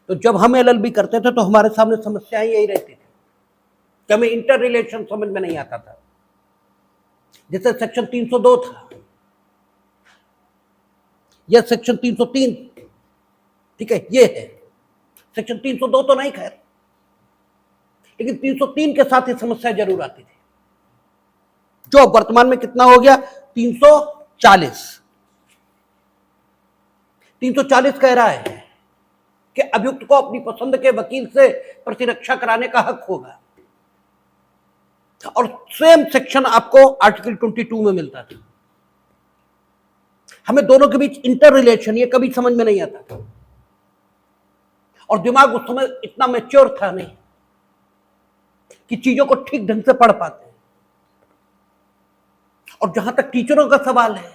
तो जब हम एलएलबी करते थे तो हमारे सामने समस्याएं यही रहती थी कि हमें इंटर रिलेशन समझ में नहीं आता था। जैसे सेक्शन 302 था या सेक्शन 303, ठीक है, ये है। सेक्शन 302 तो नहीं खैर, लेकिन 303 के साथ ही समस्या जरूर आती थी, जो वर्तमान में कितना हो गया, 340। 340 कह रहा है कि अभियुक्त को अपनी पसंद के वकील से प्रतिरक्षा कराने का हक होगा, और सेम सेक्शन आपको आर्टिकल 22 में मिलता था। हमें दोनों के बीच इंटर रिलेशन ये कभी समझ में नहीं आता था, और दिमाग उस समय इतना मैच्योर था नहीं कि चीजों को ठीक ढंग से पढ़ पाते। और जहां तक टीचरों का सवाल है,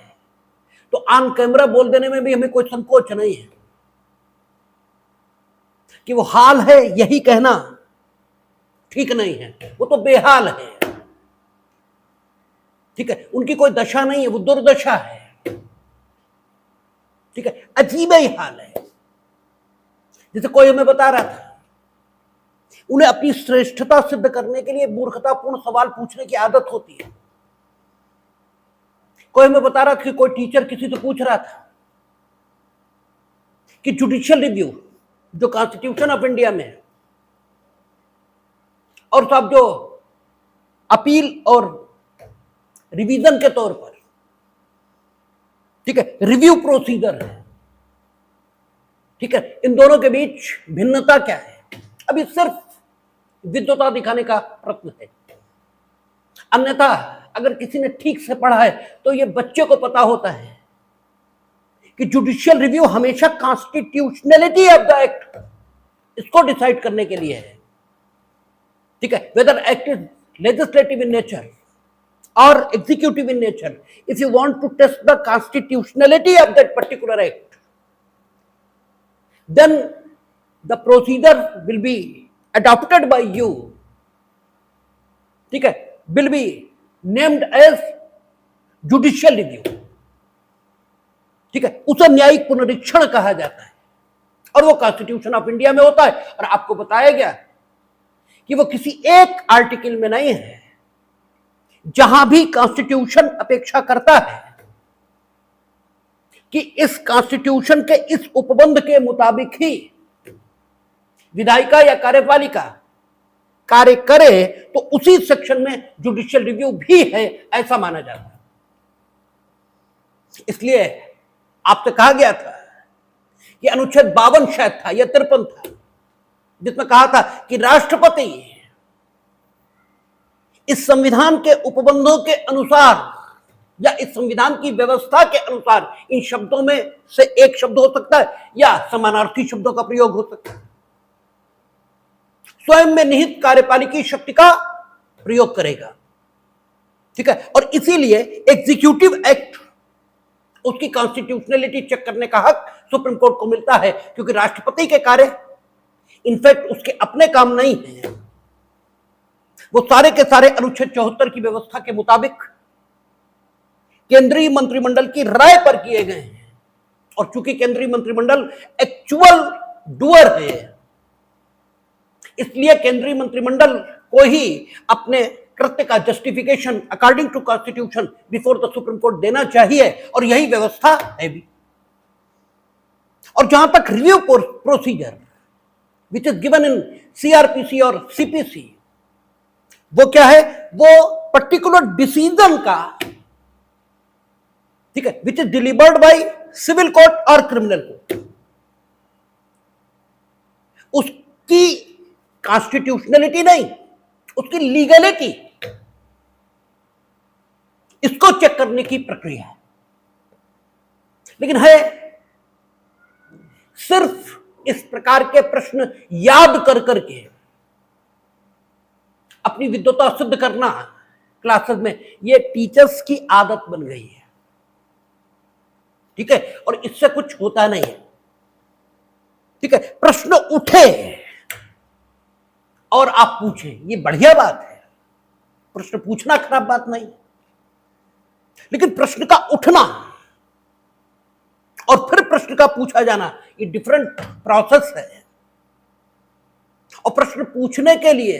तो ऑन कैमरा बोल देने में भी हमें कोई संकोच नहीं है कि वो हाल है यही कहना ठीक नहीं है, वो तो बेहाल है, ठीक है, उनकी कोई दशा नहीं है, वो दुर्दशा है, ठीक है, अजीब ही हाल है। जैसे कोई हमें बता रहा था, उन्हें अपनी श्रेष्ठता सिद्ध करने के लिए मूर्खतापूर्ण सवाल पूछने की आदत होती है। कोई हमें बता रहा था कि कोई टीचर किसी से पूछ रहा था कि जुडिशियल रिव्यू जो कॉन्स्टिट्यूशन ऑफ इंडिया में है, और साहब जो अपील और रिवीजन के तौर पर, ठीक है, रिव्यू प्रोसीजर है, ठीक है, इन दोनों के बीच भिन्नता क्या है? अभी सिर्फ विद्वता दिखाने का प्रश्न है। अन्यथा अगर किसी ने ठीक से पढ़ा है तो ये बच्चे को पता होता है कि जुडिशियल रिव्यू हमेशा कॉन्स्टिट्यूशनलिटी ऑफ द एक्ट इसको डिसाइड करने के लिए है, ठीक है, whether act is legislative in nature or executive in nature. If you want to test the constitutionality of that particular act, then the procedure will be adopted by you, ठीक है, will be named as judicial review, ठीक है, उसे न्यायिक पुनरीक्षण कहा जाता है, और वो कॉन्स्टिट्यूशन ऑफ इंडिया में होता है। और आपको बताया गया कि वो किसी एक आर्टिकल में नहीं है। जहां भी कॉन्स्टिट्यूशन अपेक्षा करता है कि इस कॉन्स्टिट्यूशन के इस उपबंध के मुताबिक ही विधायिका या कार्यपालिका कार्य करे, तो उसी सेक्शन में जुडिशियल रिव्यू भी है, ऐसा माना जाता है। इसलिए आपसे कहा गया था कि अनुच्छेद 52 शायद था या 53 था, जिसमें कहा था कि राष्ट्रपति इस संविधान के उपबंधों के अनुसार या इस संविधान की व्यवस्था के अनुसार, इन शब्दों में से एक शब्द हो सकता है या समानार्थी शब्दों का प्रयोग हो सकता है, स्वयं में निहित कार्यपालिकी शक्ति का प्रयोग करेगा, ठीक है। और इसीलिए एग्जीक्यूटिव एक्ट उसकी कॉन्स्टिट्यूशनलिटी चेक करने का हक सुप्रीम कोर्ट को मिलता है, क्योंकि राष्ट्रपति के कार्य इनफैक्ट उसके अपने काम नहीं है, वो सारे के सारे अनुच्छेद 74 की व्यवस्था के मुताबिक केंद्रीय मंत्रिमंडल की राय पर किए गए हैं। और चूंकि केंद्रीय मंत्रिमंडल एक्चुअल डूअर है, इसलिए केंद्रीय मंत्रिमंडल को ही अपने कृत्य का justification according to constitution before the supreme court देना चाहिए, और यही व्यवस्था है भी। और जहां तक review procedure which is given in CrPC और सीपीसी, वो क्या है, वो पर्टिकुलर डिसीजन का, ठीक है, which is delivered by civil court और क्रिमिनल कोर्ट, उसकी कॉन्स्टिट्यूशनलिटी नहीं, उसकी लीगलिटी, इसको चेक करने की प्रक्रिया है। लेकिन है सिर्फ इस प्रकार के प्रश्न याद कर करके अपनी विद्वता सिद्ध करना क्लासेस में, ये टीचर्स की आदत बन गई है, ठीक है, और इससे कुछ होता नहीं है, ठीक है। प्रश्न उठे और आप पूछें, ये बढ़िया बात है, प्रश्न पूछना खराब बात नहीं, लेकिन प्रश्न का उठना और फिर प्रश्न का पूछा जाना, ये डिफरेंट प्रोसेस है। और प्रश्न पूछने के लिए,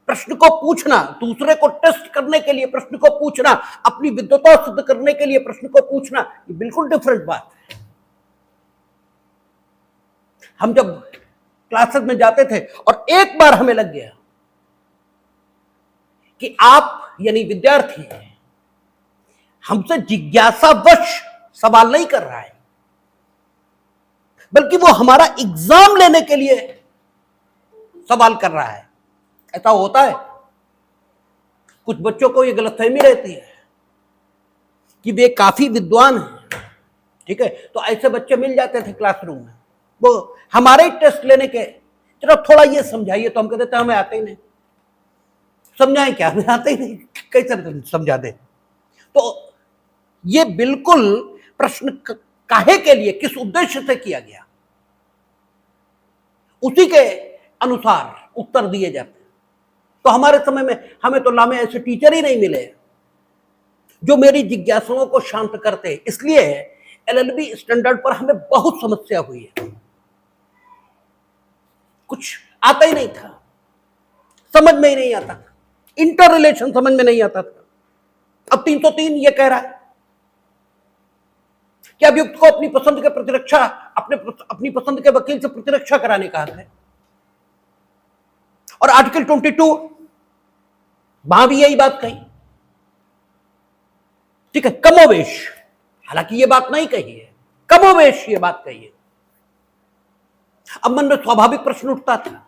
प्रश्न को पूछना, दूसरे को टेस्ट करने के लिए प्रश्न को पूछना, अपनी विद्वता सिद्ध करने के लिए प्रश्न को पूछना, ये बिल्कुल डिफरेंट बात है। हम जब क्लासेस में जाते थे और एक बार हमें लग गया कि आप यानी विद्यार्थी हमसे जिज्ञासावश सवाल नहीं कर रहा है, बल्कि वो हमारा एग्जाम लेने के लिए सवाल कर रहा है। ऐसा होता है। कुछ बच्चों को ये गलतफहमी रहती है कि वे काफी विद्वान हैं, ठीक है, तो ऐसे बच्चे मिल जाते थे क्लासरूम में, वो हमारे ही टेस्ट लेने के, चलो थोड़ा ये समझाइए, तो हम कहते थे हमें आते ही नहीं। समझाएं क्या, हमें आते ही नहीं, कैसे समझा दे। तो ये बिल्कुल प्रश्न काहे के लिए, किस उद्देश्य से किया गया, उसी के अनुसार उत्तर दिए जाते। तो हमारे समय में हमें तो लामे ऐसे टीचर ही नहीं मिले जो मेरी जिज्ञासाओं को शांत करते, इसलिए एलएलबी स्टैंडर्ड पर हमें बहुत समस्या हुई है। कुछ आता ही नहीं था, समझ में ही नहीं आता था, इंटर रिलेशन समझ में नहीं आता था। अब 303 ये कह रहा है कि अभियुक्त को अपनी पसंद के प्रतिरक्षा, अपनी पसंद के वकील से प्रतिरक्षा कराने का हक है। और आर्टिकल 22 वहां भी यही बात कही, ठीक है, कमोवेश, हालांकि ये बात नहीं कही है, कमोवेश ये बात कही है। अब मन में स्वाभाविक प्रश्न उठता था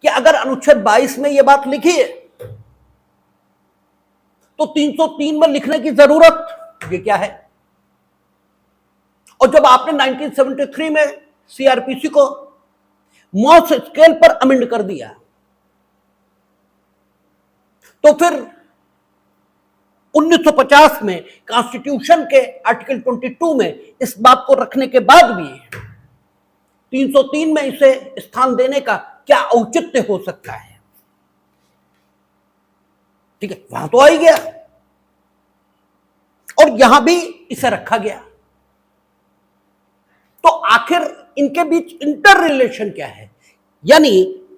कि अगर अनुच्छेद 22 में ये बात लिखी है तो 303 में लिखने की जरूरत ये क्या है। और जब आपने 1973 में सीआरपीसी को मॉस स्केल पर अमेंड कर दिया, तो फिर 1950 में कॉन्स्टिट्यूशन के आर्टिकल 22 में इस बात को रखने के बाद भी 303 में इसे स्थान देने का क्या औचित्य हो सकता है। ठीक है, वहां तो आ ही गया और यहां भी इसे रखा गया। तो आखिर इनके बीच इंटर रिलेशन क्या है, यानी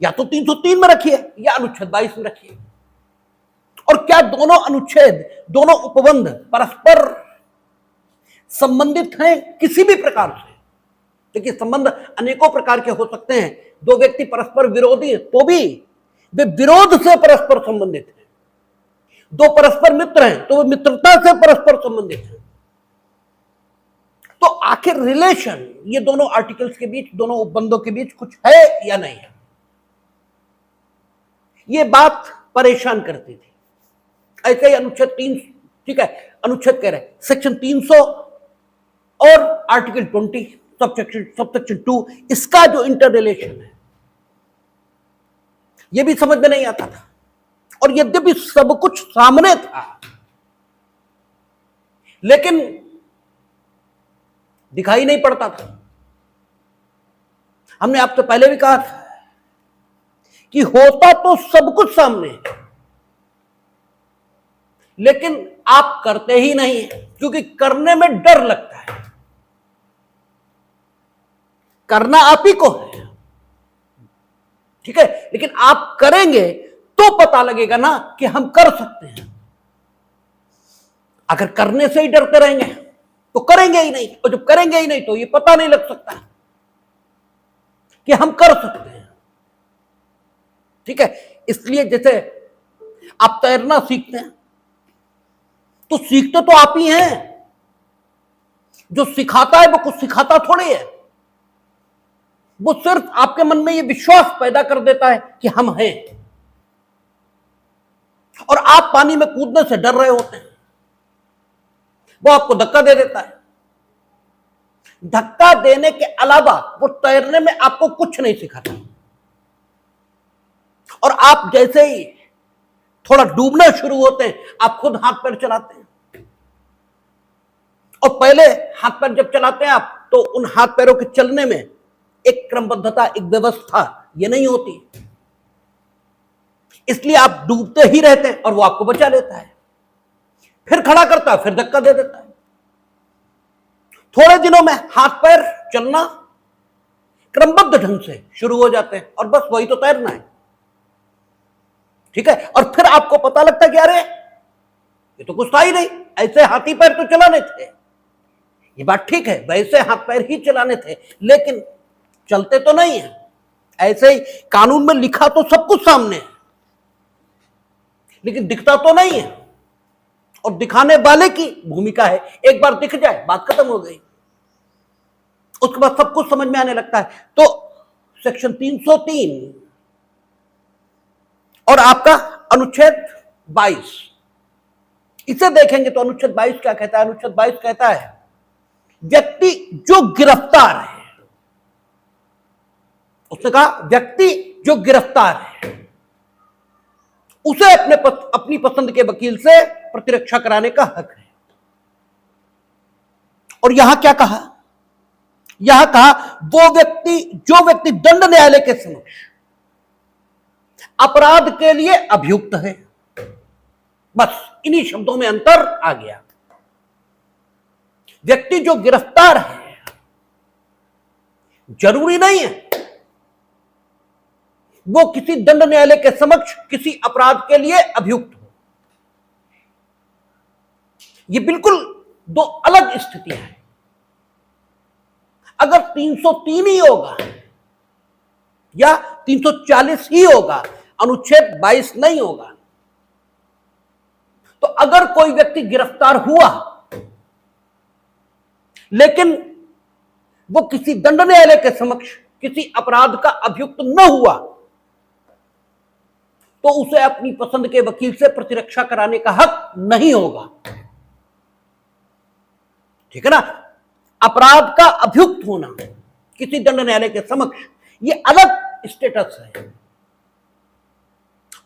या तो 303 में रखिए या अनुच्छेद 22 में रखिए। और क्या दोनों अनुच्छेद, दोनों उपबंध परस्पर संबंधित हैं किसी भी प्रकार से? देखिए, संबंध अनेकों प्रकार के हो सकते हैं। दो व्यक्ति परस्पर विरोधी हैं तो भी वे विरोध से परस्पर संबंधित हैं। दो परस्पर मित्र हैं तो वे मित्रता से परस्पर संबंधित हैं। तो आखिर रिलेशन ये दोनों आर्टिकल्स के बीच, दोनों उपबंधों के बीच कुछ है या नहीं है, ये बात परेशान करती थी। ऐसे ही अनुच्छेद 3, ठीक है, अनुच्छेद कह रहे सेक्शन 300 और आर्टिकल 20 सबसेक्शन 2, इसका जो इंटर रिलेशन है ये भी समझ में नहीं आता था। और यद्यपि सब कुछ सामने था लेकिन दिखाई नहीं पड़ता था। हमने आपसे पहले भी कहा था कि होता तो सब कुछ सामने है लेकिन आप करते ही नहीं, क्योंकि करने में डर लगता है। करना आप ही को है, ठीक है, लेकिन आप करेंगे तो पता लगेगा ना कि हम कर सकते हैं। अगर करने से ही डरते रहेंगे तो करेंगे ही नहीं, और जब करेंगे ही नहीं तो ये पता नहीं लग सकता कि हम कर सकते हैं। ठीक है, इसलिए जैसे आप तैरना सीखते हैं तो सीखते तो आप ही हैं, जो सिखाता है वो कुछ सिखाता थोड़ी है, वो सिर्फ आपके मन में ये विश्वास पैदा कर देता है कि हम हैं। और आप पानी में कूदने से डर रहे होते हैं, वो आपको धक्का दे देता है। धक्का देने के अलावा वो तैरने में आपको कुछ नहीं सिखाता। और आप जैसे ही थोड़ा डूबना शुरू होते हैं आप खुद हाथ पैर चलाते हैं। और पहले हाथ पैर जब चलाते हैं आप, तो उन हाथ पैरों के चलने में एक क्रमबद्धता, एक व्यवस्था ये नहीं होती, इसलिए आप डूबते ही रहते हैं और वो आपको बचा लेता है, फिर खड़ा करता है, फिर धक्का दे देता है। थोड़े दिनों में हाथ पैर चलना, क्रमबद्ध ढंग से शुरू हो जाते हैं और बस वही तो तैरना है, ठीक है। और फिर आपको पता लगता है कि अरे ये तो कुछ था ही नहीं, ऐसे हाथी पैर तो चलाने थे। ये बात ठीक है, वैसे हाथ पैर ही चलाने थे, लेकिन चलते तो नहीं है। ऐसे ही कानून में लिखा तो सब कुछ सामने है, लेकिन दिखता तो नहीं है। और दिखाने वाले की भूमिका है, एक बार दिख जाए बात खत्म हो गई, उसके बाद सब कुछ समझ में आने लगता है। तो सेक्शन 303 और आपका अनुच्छेद 22, इसे देखेंगे तो अनुच्छेद 22 क्या कहता है? अनुच्छेद 22 कहता है व्यक्ति जो गिरफ्तार है, उसने कहा व्यक्ति जो गिरफ्तार है उसे अपनी पसंद के वकील से प्रतिरक्षा कराने का हक है। और यहां क्या कहा? यहां कहा जो व्यक्ति दंड न्यायालय के समक्ष अपराध के लिए अभियुक्त है। बस इन्हीं शब्दों में अंतर आ गया। व्यक्ति जो गिरफ्तार है, जरूरी नहीं है वो किसी दंड न्यायालय के समक्ष किसी अपराध के लिए अभियुक्त हो। ये बिल्कुल दो अलग स्थितियां हैं। अगर 303 ही होगा या 340 ही होगा, अनुच्छेद 22 नहीं होगा, तो अगर कोई व्यक्ति गिरफ्तार हुआ लेकिन वो किसी दंड न्यायालय के समक्ष किसी अपराध का अभियुक्त न हुआ, तो उसे अपनी पसंद के वकील से प्रतिरक्षा कराने का हक नहीं होगा, ठीक है ना। अपराध का अभियुक्त होना किसी दंड न्यायालय के समक्ष ये अलग स्टेटस है,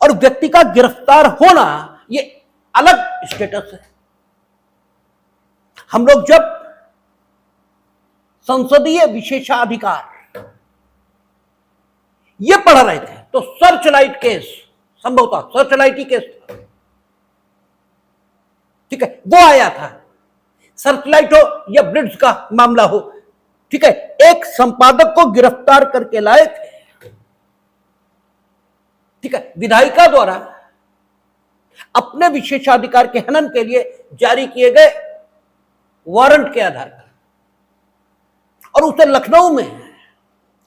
और व्यक्ति का गिरफ्तार होना ये अलग स्टेटस है। हम लोग जब संसदीय विशेषाधिकार ये पढ़ रहे थे तो सर्चलाइट केस, संभवतः सर्चलाइट ही केस था, ठीक है, वो आया था। सर्चलाइट हो या ब्लिट्ज का मामला हो, ठीक है, एक संपादक को गिरफ्तार करके लाए थे, ठीक है, विधायिका द्वारा अपने विशेषाधिकार के हनन के लिए जारी किए गए वारंट के आधार पर, और उसे लखनऊ में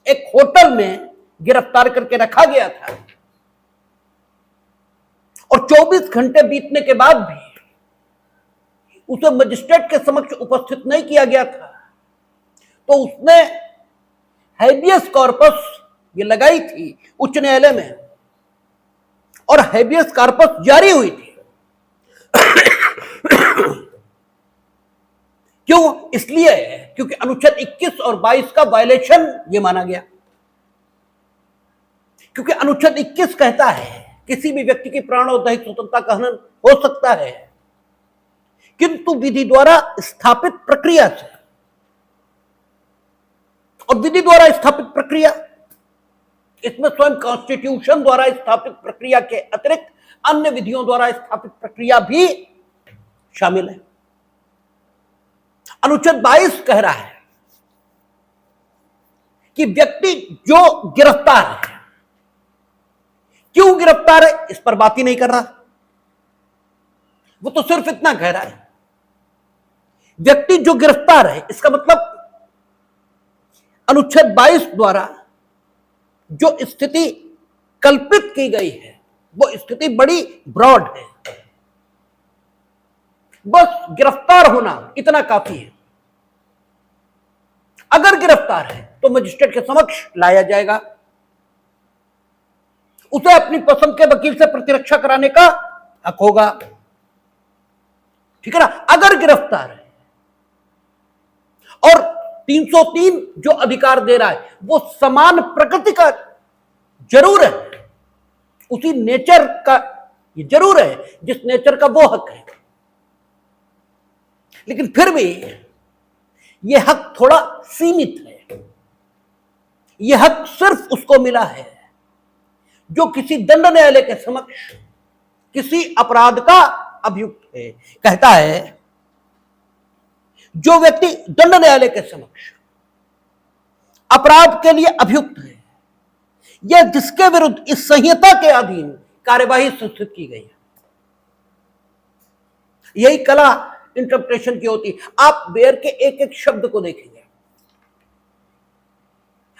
एक होटल में गिरफ्तार करके रखा गया था। और 24 घंटे बीतने के बाद भी उसे मजिस्ट्रेट के समक्ष उपस्थित नहीं किया गया था, तो उसने हैबियस कॉर्पस ये लगाई थी उच्च न्यायालय में, और हैबियस कॉर्पस जारी हुई थी। क्यों? इसलिए क्योंकि अनुच्छेद 21 और 22 का वायलेशन ये माना गया। क्योंकि अनुच्छेद 21 कहता है किसी भी व्यक्ति की प्राण और दैहिक स्वतंत्रता का हनन हो सकता है, किंतु विधि द्वारा स्थापित प्रक्रिया से। और विधि द्वारा स्थापित प्रक्रिया, इसमें स्वयं कॉन्स्टिट्यूशन द्वारा स्थापित प्रक्रिया के अतिरिक्त अन्य विधियों द्वारा स्थापित प्रक्रिया भी शामिल है। अनुच्छेद 22 कह रहा है कि व्यक्ति जो गिरफ्तार है, क्यों गिरफ्तार है इस पर बात ही नहीं कर रहा, वो तो सिर्फ इतना कह रहा है व्यक्ति जो गिरफ्तार है, इसका मतलब अनुच्छेद 22 द्वारा जो स्थिति कल्पित की गई है वो स्थिति बड़ी ब्रॉड है। बस गिरफ्तार होना इतना काफी है। अगर गिरफ्तार है तो मजिस्ट्रेट के समक्ष लाया जाएगा, उसे अपनी पसंद के वकील से प्रतिरक्षा कराने का हक होगा, ठीक है ना। अगर गिरफ्तार है और 303 जो अधिकार दे रहा है वो समान प्रकृति का जरूर है, उसी नेचर का ये जरूर है जिस नेचर का वो हक है, लेकिन फिर भी यह हक थोड़ा सीमित है। यह हक सिर्फ उसको मिला है जो किसी दंड न्यायालय के समक्ष किसी अपराध का अभियुक्त है। कहता है जो व्यक्ति दंड न्यायालय के समक्ष अपराध के लिए अभियुक्त है या जिसके विरुद्ध इस संहिता के अधीन कार्यवाही संस्थित की गई है। यही कला इंटरप्रिटेशन की होती है। आप बेयर के एक एक शब्द को देखेंगे,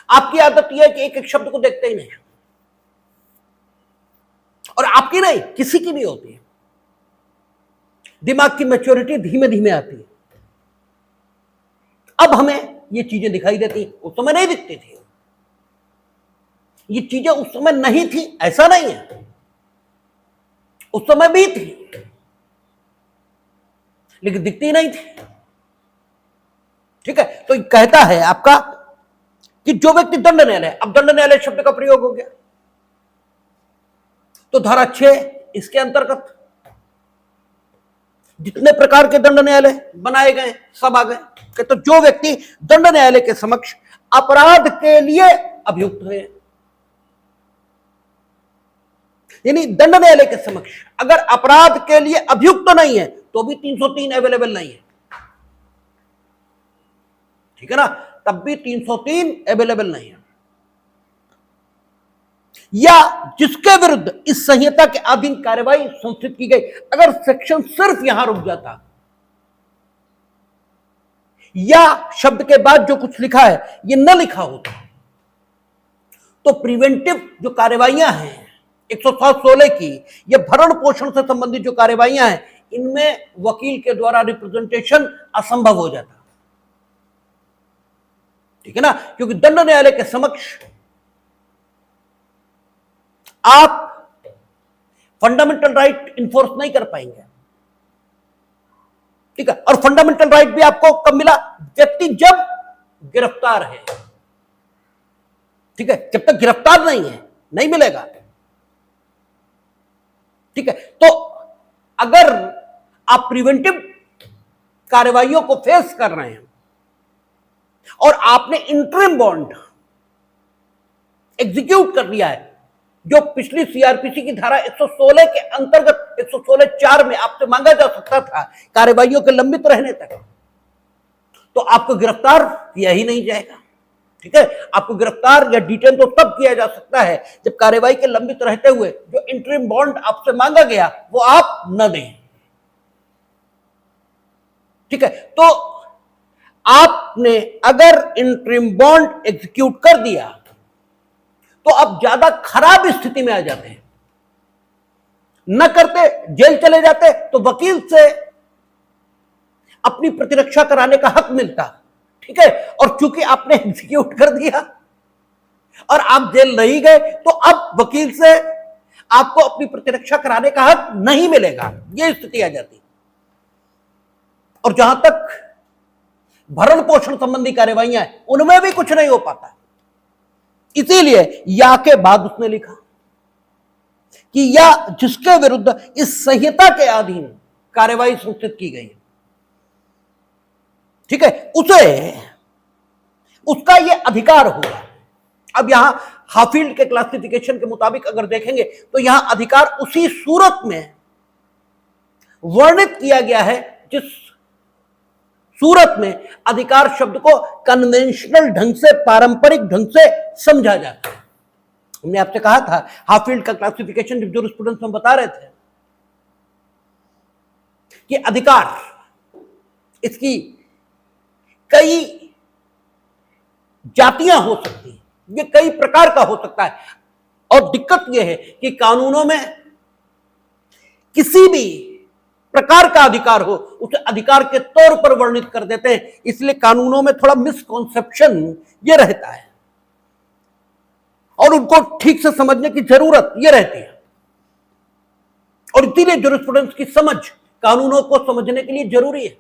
आपकी आदत यह है कि एक एक शब्द को देखते ही नहीं, और आपकी नहीं, किसी की भी होती है। दिमाग की मैच्योरिटी धीमे धीमे आती है। अब हमें ये चीजें दिखाई देती, उस समय नहीं दिखती थी। ये चीजें उस समय नहीं थी ऐसा नहीं है, उस समय भी थी लेकिन दिखती नहीं थी। ठीक है, तो कहता है आपका कि जो व्यक्ति दंड न्यायालय, अब दंड न्यायालय शब्द का प्रयोग हो गया, तो धारा 6 इसके अंतर्गत जितने प्रकार के दंड न्यायालय बनाए गए सब आ गए। तो जो व्यक्ति दंड न्यायालय के समक्ष अपराध के लिए अभियुक्त है, यानी दंड न्यायालय के समक्ष अगर अपराध के लिए अभियुक्त तो नहीं है तो भी 303 अवेलेबल नहीं है। ठीक है ना, तब भी 303 अवेलेबल नहीं है। या जिसके विरुद्ध इस संहिता के अधीन कार्यवाही संस्थित की गई, अगर सेक्शन सिर्फ यहां रुक जाता या शब्द के बाद जो कुछ लिखा है ये न लिखा होता, तो प्रिवेंटिव जो कार्यवाहियां हैं 107(16) की, ये भरण पोषण से संबंधित जो कार्यवाहियां हैं, इनमें वकील के द्वारा रिप्रेजेंटेशन असंभव हो जाता। ठीक है ना, क्योंकि दंड न्यायालय के समक्ष आप फंडामेंटल राइट इन्फोर्स नहीं कर पाएंगे। ठीक है, और फंडामेंटल राइट भी आपको कब मिला? व्यक्ति जब गिरफ्तार है। ठीक है, जब तक गिरफ्तार नहीं है नहीं मिलेगा। ठीक है, तो अगर आप प्रिवेंटिव कार्रवाइयों को फेस कर रहे हैं और आपने इंटरिम बॉन्ड एग्जीक्यूट कर लिया है, जो पिछली सीआरपीसी की धारा 116 के अंतर्गत 116(4) में आपसे मांगा जा सकता था कार्यवाहियों के लंबित रहने तक, तो आपको गिरफ्तार किया ही नहीं जाएगा। ठीक है, आपको गिरफ्तार या डिटेन तो तब किया जा सकता है जब कार्यवाही के लंबित रहते हुए जो इंटरिम बॉन्ड आपसे मांगा गया वो आप न दें। ठीक है, तो आपने अगर इंटरिम बॉन्ड एग्जीक्यूट कर दिया तो अब ज्यादा खराब स्थिति में आ जाते हैं। न करते जेल चले जाते तो वकील से अपनी प्रतिरक्षा कराने का हक मिलता। ठीक है, और चूंकि आपने एग्जीक्यूट कर दिया और आप जेल नहीं गए, तो अब वकील से आपको अपनी प्रतिरक्षा कराने का हक नहीं मिलेगा। यह स्थिति आ जाती। और जहां तक भरण पोषण संबंधी कार्यवाहियां हैं, उनमें भी कुछ नहीं हो पाता। इसीलिए या के बाद उसने लिखा कि या जिसके विरुद्ध इस संहिता के अधीन कार्यवाही संस्थित की गई, ठीक है, उसे उसका यह अधिकार होगा। अब यहां हाफील्ड के क्लासिफिकेशन के मुताबिक अगर देखेंगे तो यहां अधिकार उसी सूरत में वर्णित किया गया है जिस सूरत में अधिकार शब्द को कन्वेंशनल ढंग से, पारंपरिक ढंग से समझा जाता है। हमने आपसे कहा था हाफील्ड का क्लासिफिकेशन जब जूरिस्प्रूडेंस में बता रहे थे कि अधिकार, इसकी कई जातियां हो सकती हैं, ये कई प्रकार का हो सकता है। और दिक्कत यह है कि कानूनों में किसी भी प्रकार का अधिकार हो उसे अधिकार के तौर पर वर्णित कर देते हैं। इसलिए कानूनों में थोड़ा मिसकॉन्सेप्शन यह रहता है और उनको ठीक से समझने की जरूरत यह रहती है। और इसीलिए जूरिस्प्रूडेंस की समझ कानूनों को समझने के लिए जरूरी है,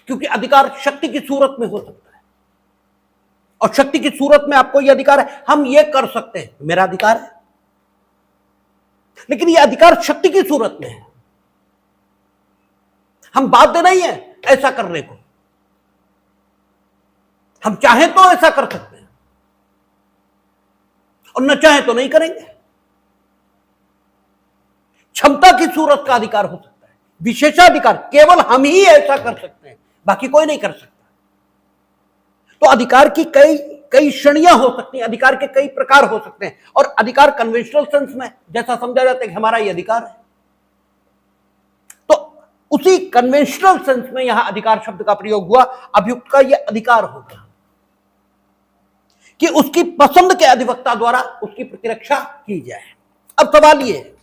क्योंकि अधिकार शक्ति की सूरत में हो सकता है और शक्ति की सूरत में आपको यह अधिकार है, हम यह कर सकते हैं, मेरा अधिकार है। लेकिन यह अधिकार शक्ति की सूरत में है, हम बाध्य नहीं है ऐसा करने को। हम चाहें तो ऐसा कर सकते हैं और न चाहें तो नहीं करेंगे। क्षमता की सूरत का अधिकार हो सकता है, विशेषाधिकार केवल हम ही ऐसा कर सकते हैं, बाकी कोई नहीं कर सकता। तो अधिकार की कई कई श्रेणियां हो सकती हैं, अधिकार के कई प्रकार हो सकते हैं, और अधिकार कन्वेंशनल सेंस में जैसा समझा जाता है कि हमारा ये अधिकार है, तो उसी कन्वेंशनल सेंस में यहां अधिकार शब्द का प्रयोग हुआ। अभियुक्त का यह अधिकार होगा कि उसकी पसंद के अधिवक्ता द्वारा उसकी प्रतिरक्षा की जाए। अब सवाल यह है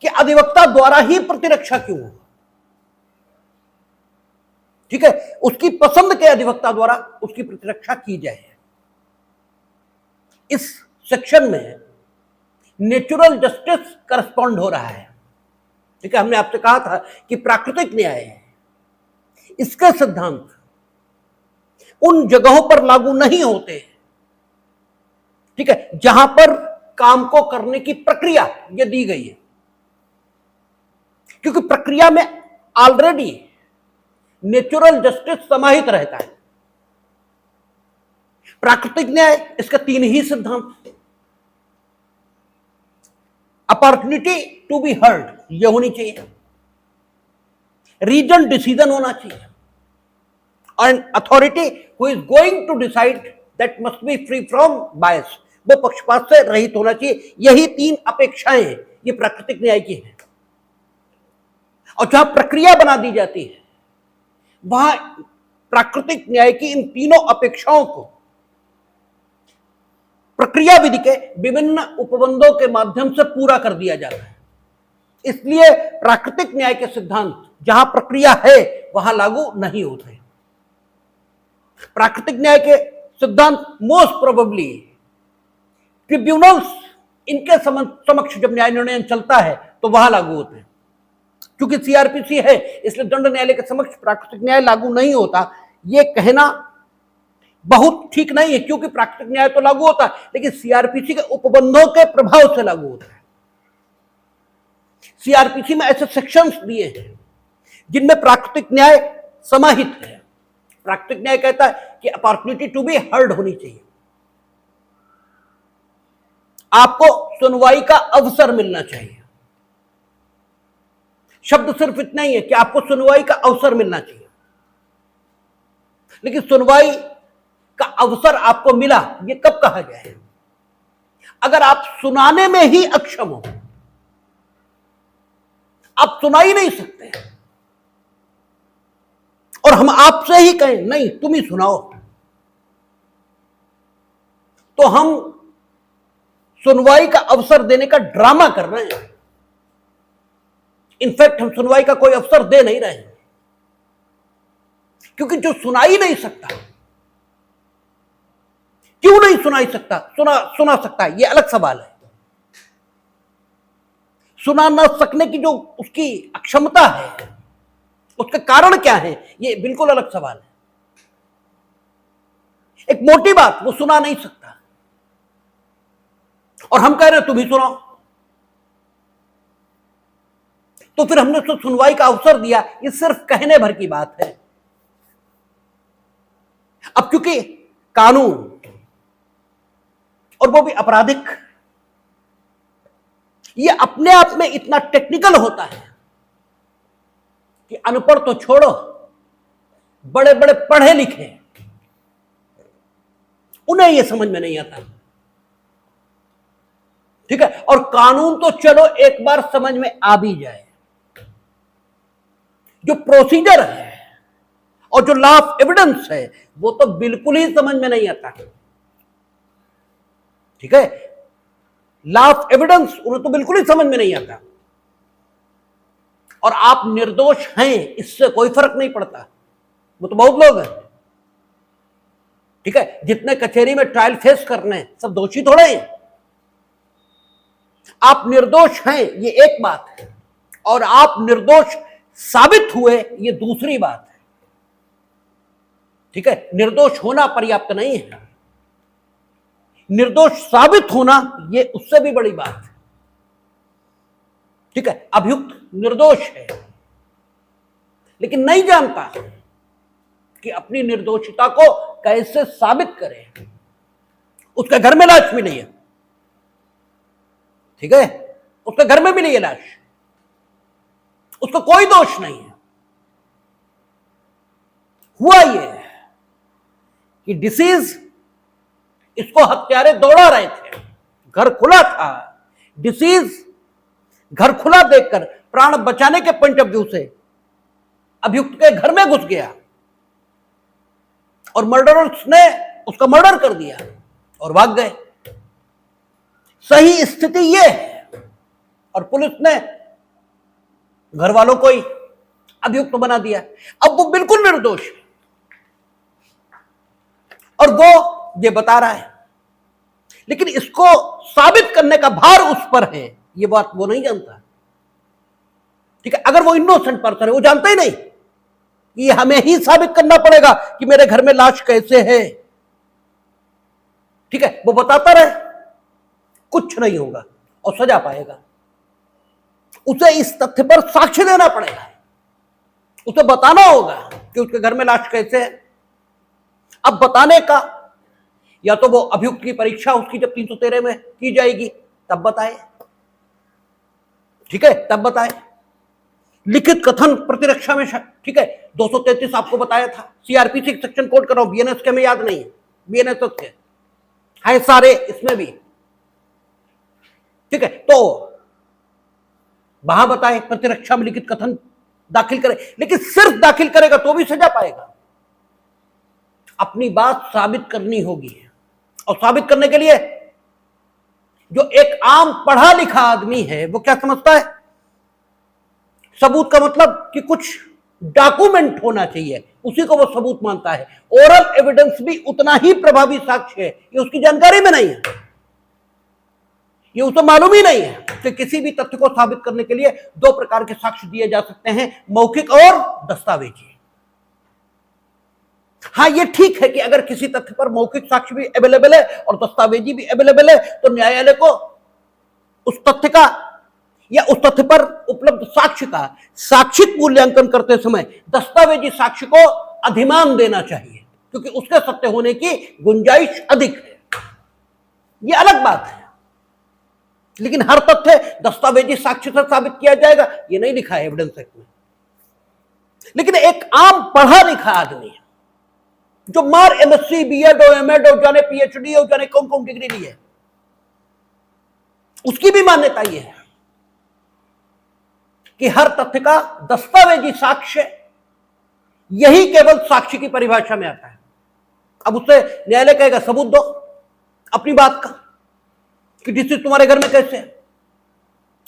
कि अधिवक्ता द्वारा ही प्रतिरक्षा क्यों हो? ठीक है, उसकी पसंद के अधिवक्ता द्वारा उसकी प्रतिरक्षा की जाए। इस सेक्शन में नेचुरल जस्टिस करस्पॉन्ड हो रहा है। ठीक है, हमने आपसे कहा था कि प्राकृतिक न्याय है, इसके सिद्धांत उन जगहों पर लागू नहीं होते, ठीक है, जहां पर काम को करने की प्रक्रिया ये दी गई है, क्योंकि प्रक्रिया में ऑलरेडी नेचुरल जस्टिस समाहित रहता है। प्राकृतिक न्याय, इसका 3 ही सिद्धांत: अपॉर्चुनिटी टू बी हर्ड, यह होनी चाहिए, रीजन डिसीजन होना चाहिए, and authority who is going to decide that must be free from bias, वो पक्षपात से रहित होना चाहिए। यही 3 अपेक्षाएं ये प्राकृतिक न्याय की हैं। और जहां प्रक्रिया बना दी जाती है वहां प्राकृतिक न्याय की इन तीनों अपेक्षाओं को प्रक्रिया विधि के विभिन्न उपबंधों के माध्यम से पूरा कर दिया जाता है। इसलिए प्राकृतिक न्याय के सिद्धांत जहां प्रक्रिया है वहां लागू नहीं होते। प्राकृतिक न्याय के सिद्धांत मोस्ट प्रोबेबली ट्रिब्यूनल्स, इनके समक्ष जब न्याय निर्णय चलता है तो वहां लागू होते हैं। क्योंकि सीआरपीसी है इसलिए दंड न्यायालय के समक्ष प्राकृतिक न्याय लागू नहीं होता, यह कहना बहुत ठीक नहीं है, क्योंकि प्राकृतिक न्याय तो लागू होता है लेकिन सीआरपीसी के उपबंधों के प्रभाव से लागू होता है। सीआरपीसी में ऐसे सेक्शंस दिए हैं जिनमें प्राकृतिक न्याय समाहित है। प्राकृतिक न्याय कहता है कि अपॉर्चुनिटी टू बी हर्ड होनी चाहिए, आपको सुनवाई का अवसर मिलना चाहिए। शब्द सिर्फ इतना ही है कि आपको सुनवाई का अवसर मिलना चाहिए, लेकिन सुनवाई का अवसर आपको मिला ये कब कहा जाए? अगर आप सुनाने में ही अक्षम हो, आप सुना ही नहीं सकते, और हम आपसे ही कहें नहीं तुम ही सुनाओ, तो हम सुनवाई का अवसर देने का ड्रामा कर रहे हैं। इनफैक्ट हम सुनवाई का कोई अवसर दे नहीं रहे हैं, क्योंकि जो सुना ही नहीं सकता, क्यों नहीं सुनाई सकता? सुना सकता है, यह अलग सवाल है। सुना न सकने की जो उसकी अक्षमता है, उसके कारण क्या है, यह बिल्कुल अलग सवाल है। एक मोटी बात, वो सुना नहीं सकता और हम कह रहे हैं तुम ही सुनाओ, तो फिर हमने उसको सुनवाई का अवसर दिया, ये सिर्फ कहने भर की बात है। अब क्योंकि कानून, और वो भी आपराधिक, ये अपने आप में इतना टेक्निकल होता है कि अनपढ़ तो छोड़ो, बड़े बड़े पढ़े लिखे उन्हें ये समझ में नहीं आता। ठीक है, और कानून तो चलो एक बार समझ में आ भी जाए, जो प्रोसीजर है और जो लॉ ऑफ एविडेंस है वो तो बिल्कुल ही समझ में नहीं आता। ठीक है, लॉ ऑफ एविडेंस उन्हें तो बिल्कुल ही समझ में नहीं आता, और आप निर्दोष हैं इससे कोई फर्क नहीं पड़ता, वो तो बहुत लोग हैं। ठीक है, जितने कचहरी में ट्रायल फेस करने सब दोषी थोड़े हैं। आप निर्दोष हैं ये एक बात है, और आप निर्दोष साबित हुए ये दूसरी बात है। ठीक है, निर्दोष होना पर्याप्त नहीं है, निर्दोष साबित होना ये उससे भी बड़ी बात है। ठीक है, अभियुक्त निर्दोष है लेकिन नहीं जानता कि अपनी निर्दोषिता को कैसे साबित करे। उसके घर में लाश मिली है, ठीक है, उसके घर में मिली है लाश, उसको कोई दोष नहीं है। हुआ ये कि डिसीज, इसको हत्यारे दौड़ा रहे थे, घर खुला था, डिसीज घर खुला देखकर प्राण बचाने के पॉइंट ऑफ व्यू से अभियुक्त के घर में घुस गया और मर्डरर्स ने उसका मर्डर कर दिया और भाग गए। सही स्थिति यह है और पुलिस ने घर वालों को ही अभियुक्त बना दिया। अब वो बिल्कुल निर्दोष है और वो ये बता रहा है, लेकिन इसको साबित करने का भार उस पर है, ये बात वो नहीं जानता। ठीक है, अगर वो इनोसेंट पर्सन है, वो जानता ही नहीं कि हमें ही साबित करना पड़ेगा कि मेरे घर में लाश कैसे है। ठीक है, वो बताता रहे, कुछ नहीं होगा और सजा पाएगा। उसे इस तथ्य पर साक्ष्य देना पड़ेगा, उसे बताना होगा कि उसके घर में लाश कैसे है। अब बताने का, या तो वो अभियुक्त की परीक्षा उसकी जब 313 में की जाएगी तब बताए, ठीक है, तब बताए। लिखित कथन प्रतिरक्षा में, ठीक है, 233 आपको बताया था, सीआरपीसी सेक्शन कोड कराओ, बीएनएस के में याद नहीं है, बीएनएस के है सारे इसमें भी। ठीक है, तो वहां बताए प्रतिरक्षा में लिखित कथन दाखिल करे, लेकिन सिर्फ दाखिल करेगा तो भी सजा पाएगा। अपनी बात साबित करनी होगी और साबित करने के लिए जो एक आम पढ़ा लिखा आदमी है वो क्या समझता है, सबूत का मतलब कि कुछ डॉक्यूमेंट होना चाहिए, उसी को वो सबूत मानता है। ओरल एविडेंस भी उतना ही प्रभावी साक्ष्य है, ये उसकी जानकारी में नहीं है, ये उसे मालूम ही नहीं है कि किसी भी तथ्य को साबित करने के लिए दो प्रकार के साक्ष्य दिए जा सकते हैं, मौखिक और दस्तावेजी। हाँ, ये ठीक है कि अगर किसी तथ्य पर मौखिक साक्ष्य भी अवेलेबल है और दस्तावेजी भी अवेलेबल है तो न्यायालय को उस तथ्य का या उस तथ्य पर उपलब्ध साक्ष्य का साक्षिक मूल्यांकन करते समय दस्तावेजी साक्ष्य को अधिमान देना चाहिए, क्योंकि उसके सत्य होने की गुंजाइश अधिक है। यह अलग बात है, लेकिन हर तथ्य दस्तावेजी साक्ष्य से साबित किया जाएगा यह नहीं लिखा है एविडेंस एक्ट में। लेकिन एक आम पढ़ा लिखा आदमी जो मार एमएससी, बीएड, एमएड हो जाने, पीएचडी हो जाने, कौन कौन डिग्री ली है, उसकी भी मान्यता यह है कि हर तथ्य का दस्तावेजी साक्ष्य यही केवल साक्ष्य की परिभाषा में आता है। अब उससे न्यायालय कहेगा सबूत दो अपनी बात का कि डिसीज तुम्हारे घर में कैसे है,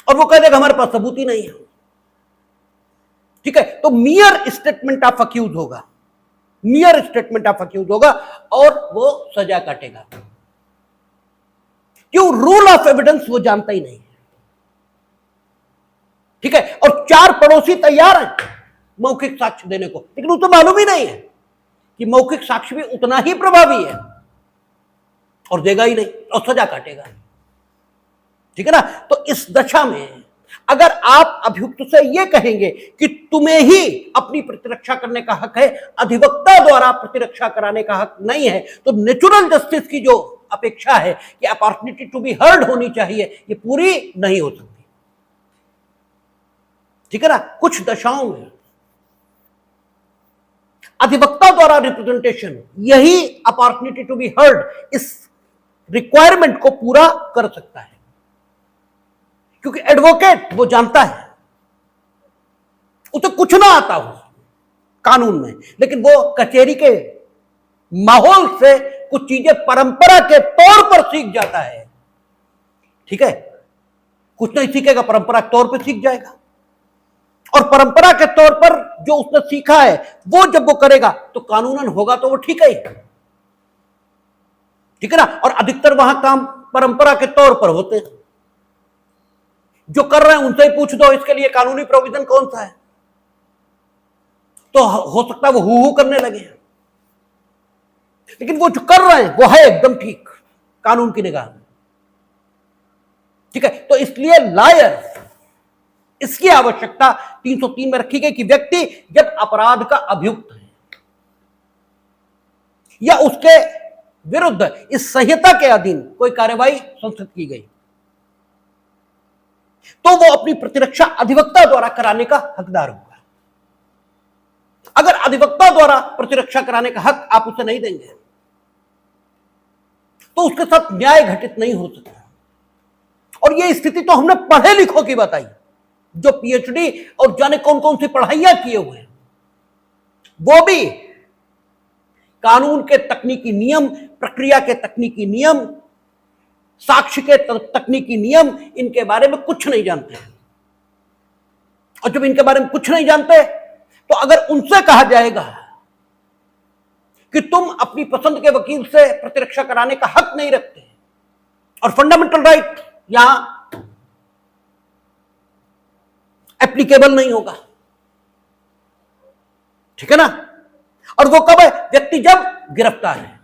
और वो कह देगा हमारे पास सबूत ही नहीं है। ठीक है, तो मियर स्टेटमेंट ऑफ अक्यूज होगा, मियर स्टेटमेंट ऑफ अक्यूज होगा और वो सजा काटेगा। क्यों? रूल ऑफ एविडेंस वो जानता ही नहीं। ठीक है, और चार पड़ोसी तैयार हैं मौखिक साक्ष्य देने को, लेकिन उसे मालूम ही नहीं है कि मौखिक साक्ष्य भी उतना ही प्रभावी है और देगा ही नहीं और सजा काटेगा। ठीक है ना? तो इस दशा में अगर आप अभियुक्त से यह कहेंगे कि तुम्हें ही अपनी प्रतिरक्षा करने का हक है, अधिवक्ता द्वारा प्रतिरक्षा कराने का हक नहीं है, तो नेचुरल जस्टिस की जो अपेक्षा है कि अपॉर्चुनिटी टू बी हर्ड होनी चाहिए, ये पूरी नहीं हो सकती। ठीक है ना? कुछ दशाओं में अधिवक्ता द्वारा रिप्रेजेंटेशन यही अपॉर्चुनिटी टू बी हर्ड इस रिक्वायरमेंट को पूरा कर सकता है, क्योंकि एडवोकेट वो जानता है, उसे कुछ ना आता हो कानून में, लेकिन वो कचहरी के माहौल से कुछ चीजें परंपरा के तौर पर सीख जाता है। ठीक है, कुछ नहीं सीखेगा, परंपरा के तौर पर सीख जाएगा, और परंपरा के तौर पर जो उसने सीखा है वो जब वो करेगा तो कानूनन होगा तो वो ठीक है। ठीक है ना? और अधिकतर वहां काम परंपरा के तौर पर होते हैं, जो कर रहे हैं उनसे ही पूछ दो इसके लिए कानूनी प्रोविजन कौन सा है, तो हो सकता है वो हु करने लगे, लेकिन वो जो कर रहे हैं वो है एकदम ठीक कानून की निगाह में। ठीक है, तो इसलिए लायर इसकी आवश्यकता 303 में रखी गई कि व्यक्ति जब अपराध का अभियुक्त है या उसके विरुद्ध इस संहिता के अधीन कोई कार्यवाही संस्थित की गई तो वो अपनी प्रतिरक्षा अधिवक्ता द्वारा कराने का हकदार होगा। अगर अधिवक्ता द्वारा प्रतिरक्षा कराने का हक आप उसे नहीं देंगे तो उसके साथ न्याय घटित नहीं हो सकता। और यह स्थिति तो हमने पढ़े लिखों की बताई, जो पीएचडी और जाने कौन कौन सी पढ़ाइयां किए हुए हैं, वो भी कानून के तकनीकी नियम, प्रक्रिया के तकनीकी नियम, साक्ष्य के तकनीकी नियम, इनके बारे में कुछ नहीं जानते। और जब इनके बारे में कुछ नहीं जानते तो अगर उनसे कहा जाएगा कि तुम अपनी पसंद के वकील से प्रतिरक्षा कराने का हक नहीं रखते और फंडामेंटल राइट यहां एप्लीकेबल नहीं होगा, ठीक है ना। और वो कब है? व्यक्ति जब गिरफ्तार है।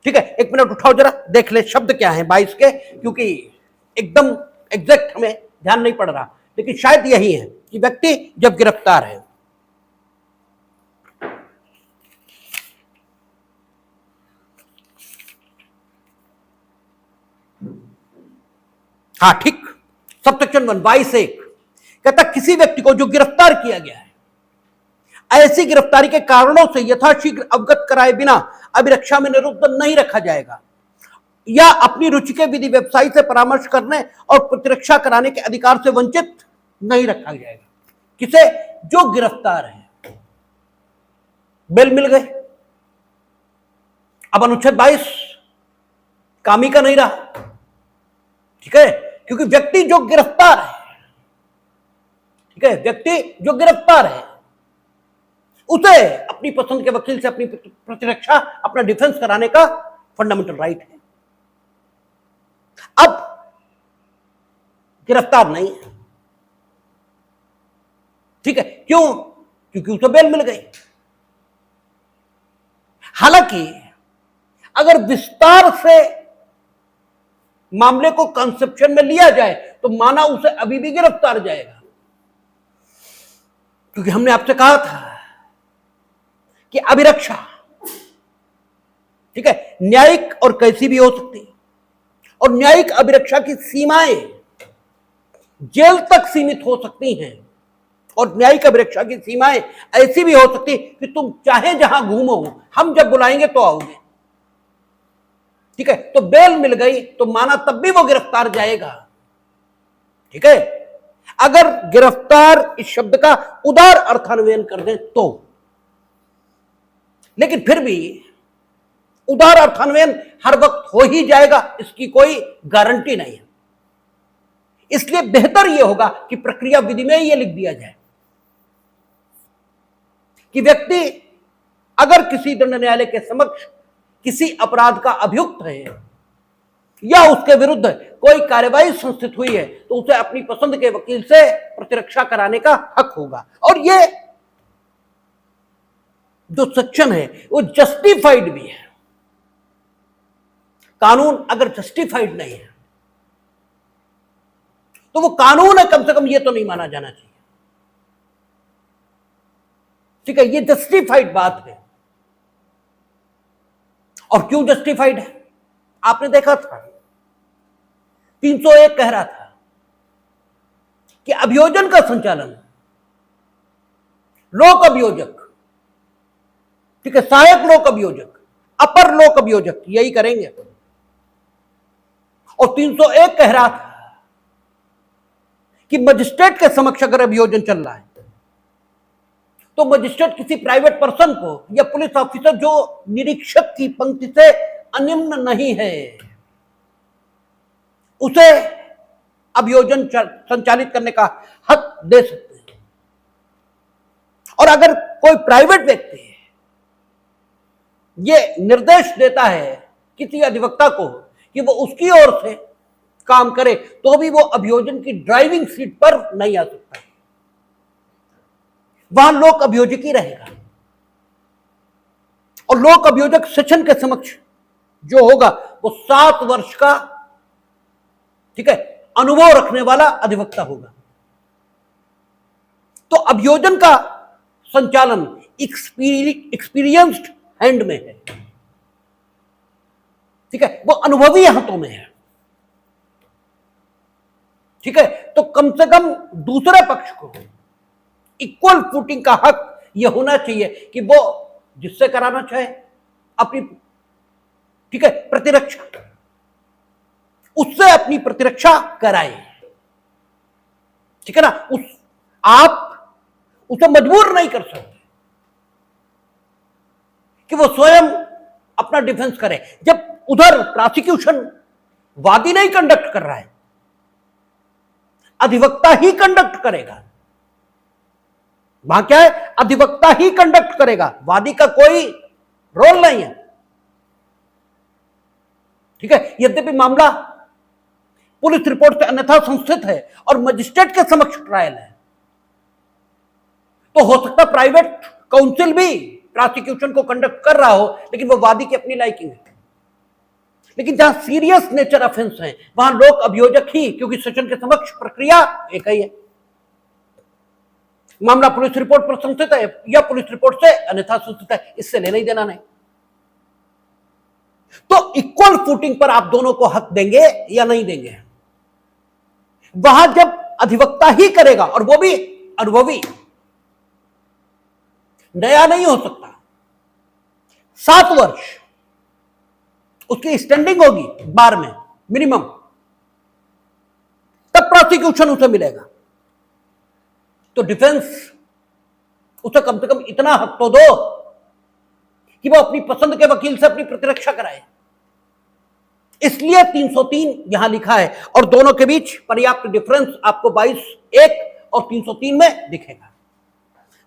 ठीक है, एक मिनट उठाओ जरा, देख ले शब्द क्या है 22 के, क्योंकि एकदम एग्जैक्ट हमें ध्यान नहीं पड़ रहा, लेकिन शायद यही है कि व्यक्ति जब गिरफ्तार है। हाँ ठीक, सब सेक्शन 1 22(1) कहता किसी व्यक्ति को जो गिरफ्तार किया गया है, ऐसी गिरफ्तारी के कारणों से यथाशीघ्र अवगत कराए बिना अभिरक्षा में निरुद्ध नहीं रखा जाएगा या अपनी रुचि के विधि व्यवसायी से परामर्श करने और प्रतिरक्षा कराने के अधिकार से वंचित नहीं रखा जाएगा। किसे? जो गिरफ्तार है। बेल मिल गए, अब अनुच्छेद 22 कामी का नहीं रहा, ठीक है, क्योंकि व्यक्ति जो गिरफ्तार है, ठीक है, व्यक्ति जो गिरफ्तार है उसे अपनी पसंद के वकील से अपनी प्रतिरक्षा, अपना डिफेंस कराने का फंडामेंटल राइट है। अब गिरफ्तार नहीं है, ठीक है, क्यों? क्योंकि उसे बेल मिल गई। हालांकि अगर विस्तार से मामले को कंसेप्शन में लिया जाए तो माना उसे अभी भी गिरफ्तार जाएगा, क्योंकि हमने आपसे कहा था कि अभिरक्षा, ठीक है, न्यायिक और कैसी भी हो सकती है, और न्यायिक अभिरक्षा की सीमाएं जेल तक सीमित हो सकती हैं, और न्यायिक अभिरक्षा की सीमाएं ऐसी भी हो सकती कि तुम चाहे जहां घूमो, हम जब बुलाएंगे तो आओगे, ठीक है। तो बेल मिल गई तो माना तब भी वो गिरफ्तार जाएगा, ठीक है, अगर गिरफ्तार इस शब्द का उदार अर्थान्वयन कर दें तो। लेकिन फिर भी उदार अर्थान्वयन हर वक्त हो ही जाएगा, इसकी कोई गारंटी नहीं है। इसलिए बेहतर यह होगा कि प्रक्रिया विधि में यह लिख दिया जाए कि व्यक्ति अगर किसी दंड न्यायालय के समक्ष किसी अपराध का अभियुक्त है या उसके विरुद्ध कोई कार्यवाही संस्थित हुई है तो उसे अपनी पसंद के वकील से प्रतिरक्षा कराने का हक होगा। और यह जो सेक्शन है वो जस्टिफाइड भी है। कानून अगर जस्टिफाइड नहीं है तो वो कानून है, कम से कम ये तो नहीं माना जाना चाहिए, ठीक है। ये जस्टिफाइड बात है। और क्यों जस्टिफाइड है? आपने देखा था 301 कह रहा था कि अभियोजन का संचालन लोक अभियोजक, ठीक है, सहायक लोक अभियोजक, अपर लोक अभियोजक यही करेंगे। और 301 कह रहा था कि मजिस्ट्रेट के समक्ष अगर अभियोजन चल रहा है तो मजिस्ट्रेट किसी प्राइवेट पर्सन को या पुलिस ऑफिसर जो निरीक्षक की पंक्ति से अनिम्न नहीं है उसे अभियोजन संचालित करने का हक दे सकते हैं। और अगर कोई प्राइवेट व्यक्ति ये निर्देश देता है किसी अधिवक्ता को कि वो उसकी ओर से काम करे तो भी वो अभियोजन की ड्राइविंग सीट पर नहीं आ सकता, वहां लोक अभियोजक ही रहेगा। और लोक अभियोजक सेशन के समक्ष जो होगा वो 7 वर्ष का, ठीक है, अनुभव रखने वाला अधिवक्ता होगा। तो अभियोजन का संचालन एक्सपीरियंस्ड हैंड में है, ठीक है, वो अनुभवी हाथों में है, ठीक है। तो कम से कम दूसरे पक्ष को इक्वल फुटिंग का हक यह होना चाहिए कि वो जिससे कराना चाहे अपनी, ठीक है, प्रतिरक्षा, उससे अपनी प्रतिरक्षा कराए, ठीक है ना। आप उसे मजबूर नहीं कर सकते कि वो स्वयं अपना डिफेंस करे। जब उधर प्रोसिक्यूशन वादी नहीं कंडक्ट कर रहा है, अधिवक्ता ही कंडक्ट करेगा। वहां क्या है, अधिवक्ता ही कंडक्ट करेगा, वादी का कोई रोल नहीं है, ठीक है। यद्यपि मामला पुलिस रिपोर्ट से अन्यथा संस्थित है और मजिस्ट्रेट के समक्ष ट्रायल है, तो हो सकता प्राइवेट काउंसिल भी प्रोसिक्यूशन को कंडक्ट कर रहा हो, लेकिन वो वादी की अपनी लाइकिंग है। लेकिन जहां सीरियस नेचर ऑफेंस है वहां लोक अभियोजक ही, क्योंकि सेशन के समक्ष प्रक्रिया एक ही है, मामला पुलिस रिपोर्ट पर संस्थित है या पुलिस रिपोर्ट से अन्यथा संस्थित है, इससे लेना ही देना नहीं। तो इक्वल फुटिंग पर आप दोनों को हक देंगे या नहीं देंगे, वहां जब अधिवक्ता ही करेगा, और वो भी अनुभवी, नया नहीं हो सकता, 7 वर्ष उसकी स्टैंडिंग होगी बार में मिनिमम, तब प्रोसिक्यूशन उसे मिलेगा। तो डिफेंस उसे कम से कम इतना हक तो दो कि वो अपनी पसंद के वकील से अपनी प्रतिरक्षा कराए। इसलिए 303 यहां लिखा है, और दोनों के बीच पर्याप्त डिफरेंस आपको 22(1) और 303 में दिखेगा।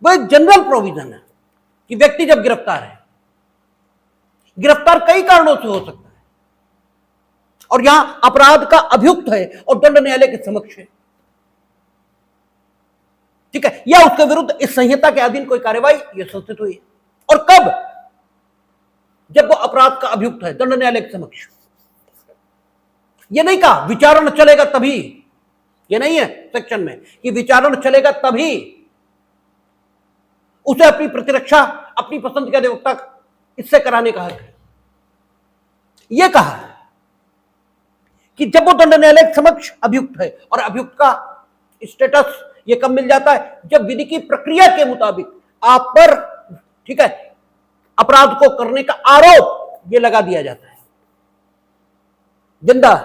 वो एक जनरल प्रोविजन है कि व्यक्ति जब गिरफ्तार है, गिरफ्तार कई कारणों से हो सकता है, और यहां अपराध का अभियुक्त है और दंड न्यायालय के समक्ष है, ठीक है, या उसके विरुद्ध इस संहिता के अधीन कोई कार्यवाही यह संस्थित हुई है। और कब, जब वो अपराध का अभियुक्त है दंड न्यायालय के समक्ष। यह नहीं कहा विचारण चलेगा तभी, यह नहीं है सेक्शन में कि विचारण चलेगा तभी उसे अपनी प्रतिरक्षा अपनी पसंद के अधिवक्ता इससे कराने का हक है। यह कहा कि जब वो दंड न्यायालय के समक्ष अभियुक्त है, और अभियुक्त का स्टेटस ये कब मिल जाता है, जब विधि की प्रक्रिया के मुताबिक आप पर, ठीक है, अपराध को करने का आरोप ये लगा दिया जाता है। जिंदा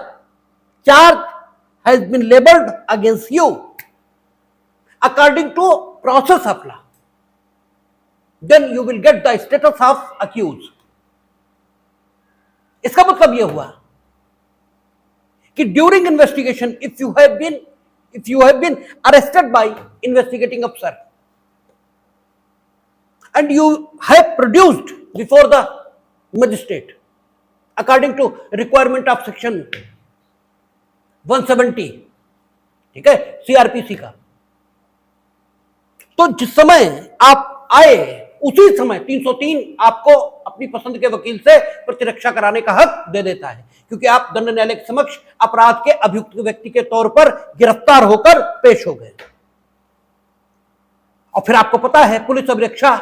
charge has been labelled against you according to process of law, then you will get the status of accused. इसका मतलब यह हुआ कि during investigation if you have been arrested by investigating officer and you have produced before the magistrate according to requirement of section 170, ठीक है, CRPC का, तो जिस समय आप आए उसी समय 303 आपको अपनी पसंद के वकील से प्रतिरक्षा कराने का हक दे देता है, क्योंकि आप दंड न्यायालय के समक्ष अपराध के अभियुक्त व्यक्ति के तौर पर गिरफ्तार होकर पेश हो गए। और फिर आपको पता है पुलिस अभिरक्षा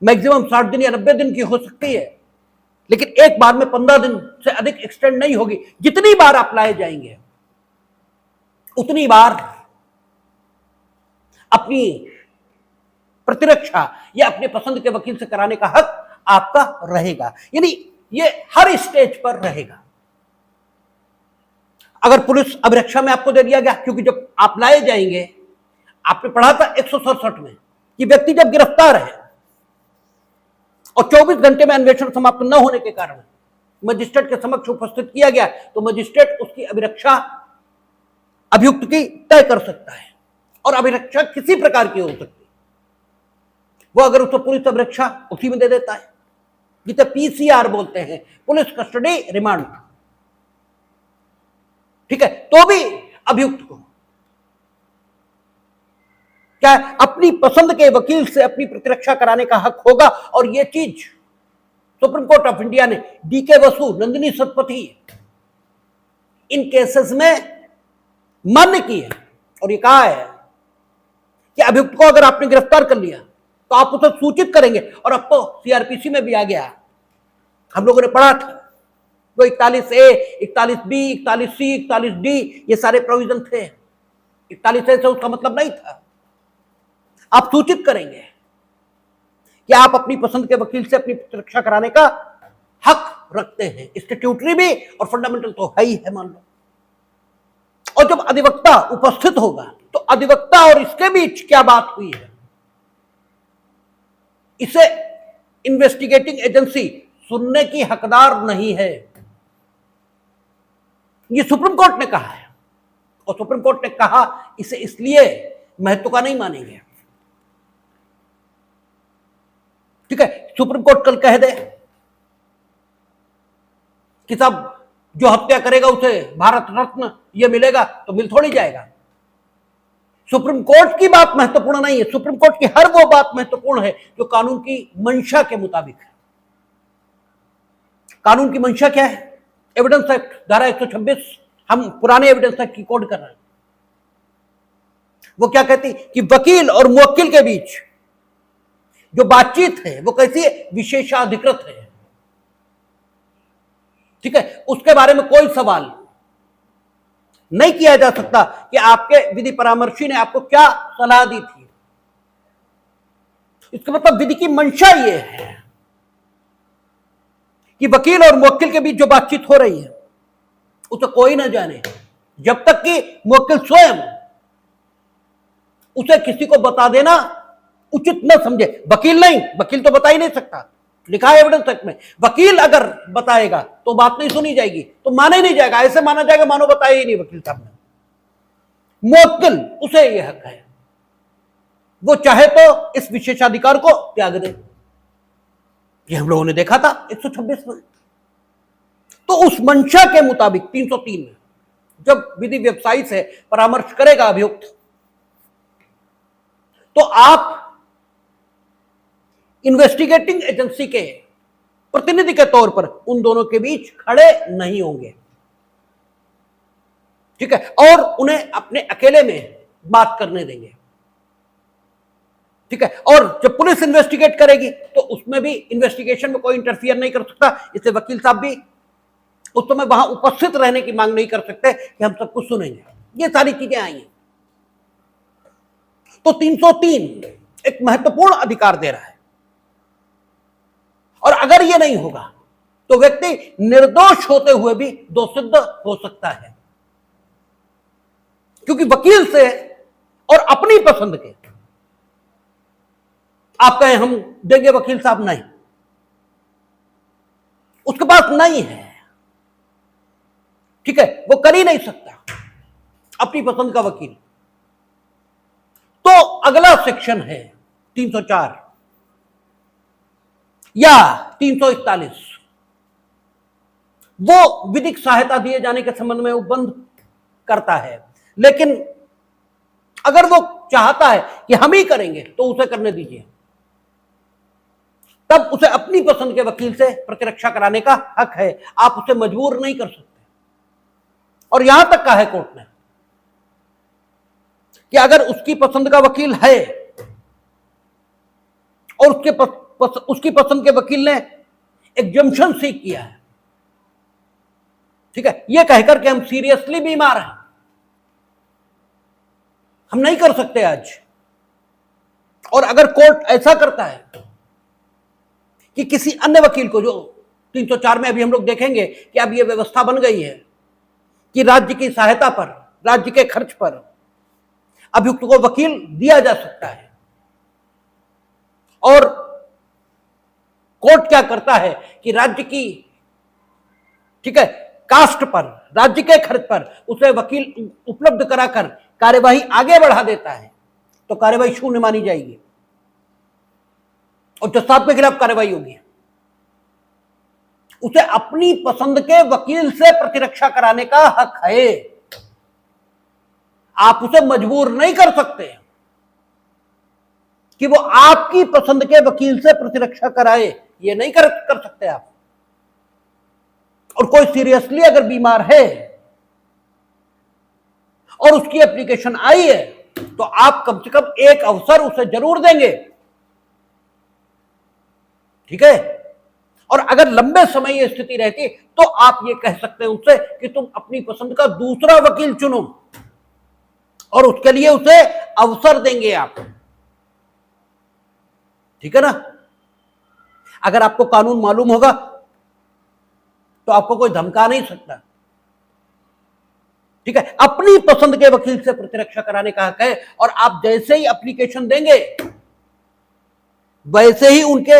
मैक्सिमम 60 दिन या 90 दिन की हो सकती है, लेकिन एक बार में 15 दिन से अधिक एक्सटेंड नहीं होगी। जितनी बार आप लाए जाएंगे उतनी बार अपनी प्रतिरक्षा या अपने पसंद के वकील से कराने का हक आपका रहेगा, यानी ये हर स्टेज पर रहेगा। अगर पुलिस अभिरक्षा में आपको दे दिया गया, क्योंकि जब आप लाए जाएंगे, आपने पढ़ा था 167 में कि व्यक्ति जब गिरफ्तार है और 24 घंटे में अन्वेषण समाप्त न होने के कारण मजिस्ट्रेट के समक्ष उपस्थित किया गया, तो मजिस्ट्रेट उसकी अभिरक्षा अभियुक्त की तय कर सकता है, और अभिरक्षा किसी प्रकार की हो सकती है। वो अगर उसको पुलिस अभिरक्षा उसी में दे देता है, जिसे PCR बोलते हैं, पुलिस कस्टडी रिमांड, ठीक है, तो भी अभियुक्त को क्या अपनी पसंद के वकील से अपनी प्रतिरक्षा कराने का हक होगा। और यह चीज सुप्रीम कोर्ट ऑफ इंडिया ने DK बसु, नंदिनी सतपथी इन केसेस में मान्य की है, और ये कहा है कि अभियुक्त को अगर आपने गिरफ्तार कर लिया तो आप उसे सूचित करेंगे। और अब तो CRPC में भी आ गया, हम लोगों ने पढ़ा था, वो 41A, 41B, 41C, 41D, ये सारे प्रोविजन थे। 41A से उसका मतलब नहीं था, आप सूचित करेंगे कि आप अपनी पसंद के वकील से अपनी प्रतिरक्षा कराने का हक रखते हैं, स्टैट्यूटरी भी और फंडामेंटल तो है ही है, मान लो। और जब अधिवक्ता उपस्थित होगा तो अधिवक्ता और इसके बीच क्या बात हुई है, इसे इन्वेस्टिगेटिंग एजेंसी सुनने की हकदार नहीं है। ये सुप्रीम कोर्ट ने कहा है, और सुप्रीम कोर्ट ने कहा इसे इसलिए महत्व का नहीं मानेंगे। ठीक है, सुप्रीम कोर्ट कल कह दे कि साहब जो हत्या करेगा उसे भारत रत्न ये मिलेगा, तो मिल थोड़ी जाएगा। सुप्रीम कोर्ट की बात महत्वपूर्ण नहीं है, सुप्रीम कोर्ट की हर वो बात महत्वपूर्ण है जो कानून की मंशा के मुताबिक है। कानून की मंशा क्या है? एविडेंस एक्ट धारा 126, हम पुराने एविडेंस एक्ट की कोड कर रहे हैं। वो क्या कहती कि वकील और मुवक्किल के बीच जो बातचीत है वो कैसी है? विशेषाधिकृत है। ठीक है, उसके बारे में कोई सवाल नहीं किया जा सकता कि आपके विधि परामर्शी ने आपको क्या सलाह दी थी। इसका मतलब विधि की मंशा ये है कि वकील और मुवक्किल के बीच जो बातचीत हो रही है उसे कोई ना जाने, जब तक कि मुवक्किल स्वयं उसे किसी को बता देना उचित न समझे। वकील नहीं, वकील तो बता ही नहीं सकता, लिखा है एविडेंस एक्ट में। वकील अगर बताएगा तो बात नहीं सुनी जाएगी, तो माना ही नहीं जाएगा, ऐसे माना जाएगा मानो बताया ही नहीं वकील साहब ने। मुवक्किल उसे यह हक है, वो चाहे तो इस विशेषाधिकार को त्याग दे। ये हम लोगों ने देखा था 126 में। तो उस मंशा के मुताबिक 303 में जब विधि व्यवसायी से परामर्श करेगा अभियुक्त, तो आप इन्वेस्टिगेटिंग एजेंसी के प्रतिनिधि के तौर पर उन दोनों के बीच खड़े नहीं होंगे। ठीक है, और उन्हें अपने अकेले में बात करने देंगे। ठीक है, और जब पुलिस इन्वेस्टिगेट करेगी तो उसमें भी इन्वेस्टिगेशन में कोई इंटरफियर नहीं कर सकता, इससे वकील साहब भी उस समय वहां उपस्थित रहने की मांग नहीं कर सकते कि हम सब कुछ सुनेंगे। ये सारी चीजें आई हैं। तो 303 एक महत्वपूर्ण अधिकार दे रहा है, और अगर यह नहीं होगा तो व्यक्ति निर्दोष होते हुए भी दोषित हो सकता है, क्योंकि वकील से और अपनी पसंद के आप कहें हम देंगे वकील साहब, नहीं, उसके पास नहीं है। ठीक है, वो कर ही नहीं सकता अपनी पसंद का वकील। तो अगला सेक्शन है 304 या 341, वो विधिक सहायता दिए जाने के संबंध में उपबंध करता है। लेकिन अगर वो चाहता है कि हम ही करेंगे तो उसे करने दीजिए, तब उसे अपनी पसंद के वकील से प्रतिरक्षा कराने का हक है, आप उसे मजबूर नहीं कर सकते। और यहां तक कहा है कोर्ट ने कि अगर उसकी पसंद का वकील है और उसकी पसंद के वकील ने एग्जम्पशन सीक किया है, ठीक है, यह कहकर के हम सीरियसली बीमार हैं, हम नहीं कर सकते आज, और अगर कोर्ट ऐसा करता है कि किसी अन्य वकील को, जो 304 में अभी हम लोग देखेंगे कि अब यह व्यवस्था बन गई है कि राज्य की सहायता पर, राज्य के खर्च पर अभियुक्त को वकील दिया जा सकता है, और कोर्ट क्या करता है कि राज्य की, ठीक है, कास्ट पर, राज्य के खर्च पर उसे वकील उपलब्ध कराकर कार्यवाही आगे बढ़ा देता है, तो कार्यवाही शून्य मानी जाएगी और जज साहब के खिलाफ कार्यवाही होगी। उसे अपनी पसंद के वकील से प्रतिरक्षा कराने का हक है, आप उसे मजबूर नहीं कर सकते कि वो आपकी पसंद के वकील से प्रतिरक्षा कराए, ये नहीं कर सकते आप। और कोई सीरियसली अगर बीमार है और उसकी एप्लीकेशन आई है तो आप कम से कम एक अवसर उसे जरूर देंगे, ठीक है। और अगर लंबे समय यह स्थिति रहती तो आप ये कह सकते हैं उससे कि तुम अपनी पसंद का दूसरा वकील चुनो, और उसके लिए उसे अवसर देंगे आप, ठीक है ना। अगर आपको कानून मालूम होगा तो आपको कोई धमका नहीं सकता। ठीक है, अपनी पसंद के वकील से प्रतिरक्षा कराने का हक है, और आप जैसे ही एप्लीकेशन देंगे वैसे ही उनके